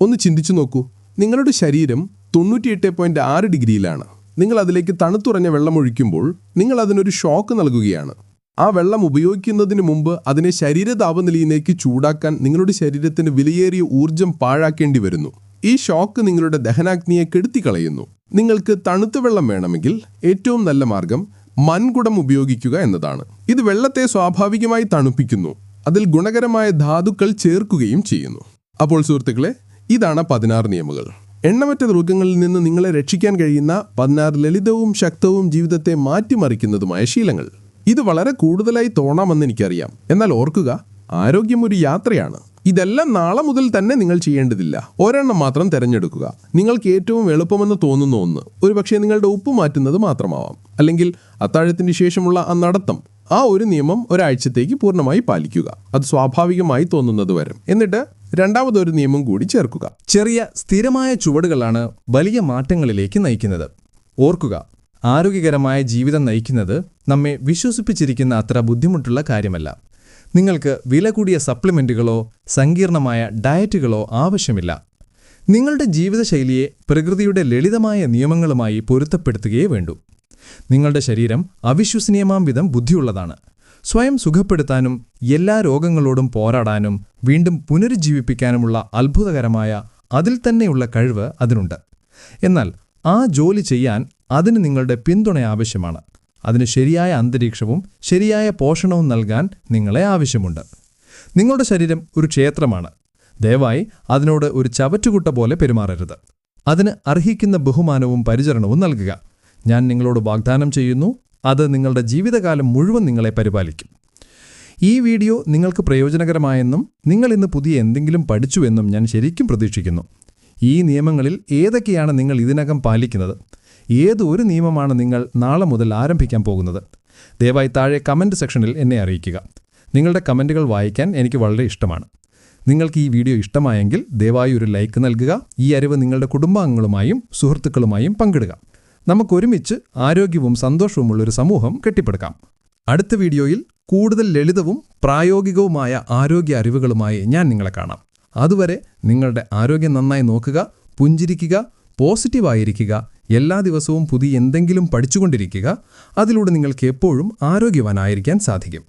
ഒന്ന് ചിന്തിച്ചു നോക്കൂ. നിങ്ങളുടെ ശരീരം 98.6 ഡിഗ്രിയിലാണ്. നിങ്ങൾ അതിലേക്ക് തണുത്തുറഞ്ഞ വെള്ളം ഒഴിക്കുമ്പോൾ നിങ്ങൾ അതിനൊരു ഷോക്ക് നൽകുകയാണ്. ആ വെള്ളം ഉപയോഗിക്കുന്നതിന് മുമ്പ് അതിനെ ശരീര താപനിലയിലേക്ക് ചൂടാക്കാൻ നിങ്ങളുടെ ശരീരത്തിന് വിലയേറിയ ഊർജം പാഴാക്കേണ്ടി വരുന്നു. ഈ ഷോക്ക് നിങ്ങളുടെ ദഹനാഗ്നിയെ കെടുത്തിക്കളയുന്നു. നിങ്ങൾക്ക് തണുത്ത വെള്ളം വേണമെങ്കിൽ ഏറ്റവും നല്ല മാർഗം മൺകുടം ഉപയോഗിക്കുക എന്നതാണ്. ഇത് വെള്ളത്തെ സ്വാഭാവികമായി തണുപ്പിക്കുന്നു. അതിൽ ഗുണകരമായ ധാതുക്കൾ ചേർക്കുകയും ചെയ്യുന്നു. അപ്പോൾ സുഹൃത്തുക്കളെ, ഇതാണ് 16 നിയമങ്ങൾ. എണ്ണമറ്റ രോഗങ്ങളിൽ നിന്ന് നിങ്ങളെ രക്ഷിക്കാൻ കഴിയുന്ന 16 ലളിതവും ശക്തവും ജീവിതത്തെ മാറ്റിമറിക്കുന്നതുമായ ശീലങ്ങൾ. ഇത് വളരെ കൂടുതലായി തോന്നാമെന്ന് എനിക്കറിയാം. എന്നാൽ ഓർക്കുക, ആരോഗ്യം ഒരു യാത്രയാണ്. ഇതെല്ലാം നാളെ മുതൽ തന്നെ നിങ്ങൾ ചെയ്യേണ്ടതില്ല. ഒരെണ്ണം മാത്രം തിരഞ്ഞെടുക്കുക. നിങ്ങൾക്ക് ഏറ്റവും എളുപ്പമെന്ന് തോന്നുന്ന ഒന്ന്. ഒരുപക്ഷെ നിങ്ങളുടെ ഉപ്പ് മാറ്റുന്നത് മാത്രമാവാം. അല്ലെങ്കിൽ അത്താഴത്തിന് ശേഷമുള്ള ആ നടത്തം. ആ ഒരു നിയമം ഒരാഴ്ചത്തേക്ക് പൂർണ്ണമായി പാലിക്കുക. അത് സ്വാഭാവികമായി തോന്നുന്നത് വരെ. എന്നിട്ട് രണ്ടാമതൊരു നിയമം കൂടി ചേർക്കുക. ചെറിയ സ്ഥിരമായ ചുവടുകളാണ് വലിയ മാറ്റങ്ങളിലേക്ക് നയിക്കുന്നത്. ഓർക്കുക, ആരോഗ്യകരമായ ജീവിതം നയിക്കുന്നത് നമ്മെ വിശ്വസിപ്പിച്ചിരിക്കുന്ന അത്ര ബുദ്ധിമുട്ടുള്ള കാര്യമല്ല. നിങ്ങൾക്ക് വില കൂടിയ സപ്ലിമെൻറ്റുകളോ സങ്കീർണമായ ഡയറ്റുകളോ ആവശ്യമില്ല. നിങ്ങളുടെ ജീവിതശൈലിയെ പ്രകൃതിയുടെ ലളിതമായ നിയമങ്ങളുമായി പൊരുത്തപ്പെടുത്തുകയേ വേണ്ടൂ. നിങ്ങളുടെ ശരീരം അവിശ്വസനീയമാം വിധം ബുദ്ധിയുള്ളതാണ്. സ്വയം സുഖപ്പെടുത്താനും എല്ലാ രോഗങ്ങളോടും പോരാടാനും വീണ്ടും പുനരുജ്ജീവിപ്പിക്കാനുമുള്ള അത്ഭുതകരമായ അതിൽ തന്നെയുള്ള കഴിവ് അതിനുണ്ട്. എന്നാൽ ആ ജോലി ചെയ്യാൻ അതിന് നിങ്ങളുടെ പിന്തുണ ആവശ്യമാണ്. അതിന് ശരിയായ അന്തരീക്ഷവും ശരിയായ പോഷണവും നൽകാൻ നിങ്ങളെ ആവശ്യമുണ്ട്. നിങ്ങളുടെ ശരീരം ഒരു ക്ഷേത്രമാണ്. ദയവായി അതിനോട് ഒരു ചവറ്റുകുട്ട പോലെ പെരുമാറരുത്. അതിന് അർഹിക്കുന്ന ബഹുമാനവും പരിചരണവും നൽകുക. ഞാൻ നിങ്ങളോട് വാഗ്ദാനം ചെയ്യുന്നു, അത് നിങ്ങളുടെ ജീവിതകാലം മുഴുവൻ നിങ്ങളെ പരിപാലിക്കും. ഈ വീഡിയോ നിങ്ങൾക്ക് പ്രയോജനകരമായെന്നും നിങ്ങൾ ഇന്ന് പുതിയ എന്തെങ്കിലും പഠിച്ചുവെന്നും ഞാൻ ശരിക്കും പ്രതീക്ഷിക്കുന്നു. ഈ നിയമങ്ങളിൽ ഏതൊക്കെയാണ് നിങ്ങൾ ഇതിനകം പാലിക്കുന്നത്? ഏതൊരു നിയമമാണ് നിങ്ങൾ നാളെ മുതൽ ആരംഭിക്കാൻ പോകുന്നത്? ദയവായി താഴെ കമൻറ്റ് സെക്ഷനിൽ എന്നെ അറിയിക്കുക. നിങ്ങളുടെ കമൻറ്റുകൾ വായിക്കാൻ എനിക്ക് വളരെ ഇഷ്ടമാണ്. നിങ്ങൾക്ക് ഈ വീഡിയോ ഇഷ്ടമായെങ്കിൽ ദയവായി ഒരു ലൈക്ക് നൽകുക. ഈ അറിവ് നിങ്ങളുടെ കുടുംബാംഗങ്ങളുമായും സുഹൃത്തുക്കളുമായും പങ്കിടുക. നമുക്കൊരുമിച്ച് ആരോഗ്യവും സന്തോഷവുമുള്ളൊരു സമൂഹം കെട്ടിപ്പടുക്കാം. അടുത്ത വീഡിയോയിൽ കൂടുതൽ ലളിതവും പ്രായോഗികവുമായ ആരോഗ്യ അറിവുകളുമായി ഞാൻ നിങ്ങളെ കാണാം. അതുവരെ നിങ്ങളുടെ ആരോഗ്യം നന്നായി നോക്കുക, പുഞ്ചിരിക്കുക, പോസിറ്റീവായിരിക്കുക, എല്ലാ ദിവസവും പുതിയ എന്തെങ്കിലും പഠിച്ചുകൊണ്ടിരിക്കുക. അതിലൂടെ നിങ്ങൾക്ക് എപ്പോഴും ആരോഗ്യവാനായിരിക്കാൻ സാധിക്കും.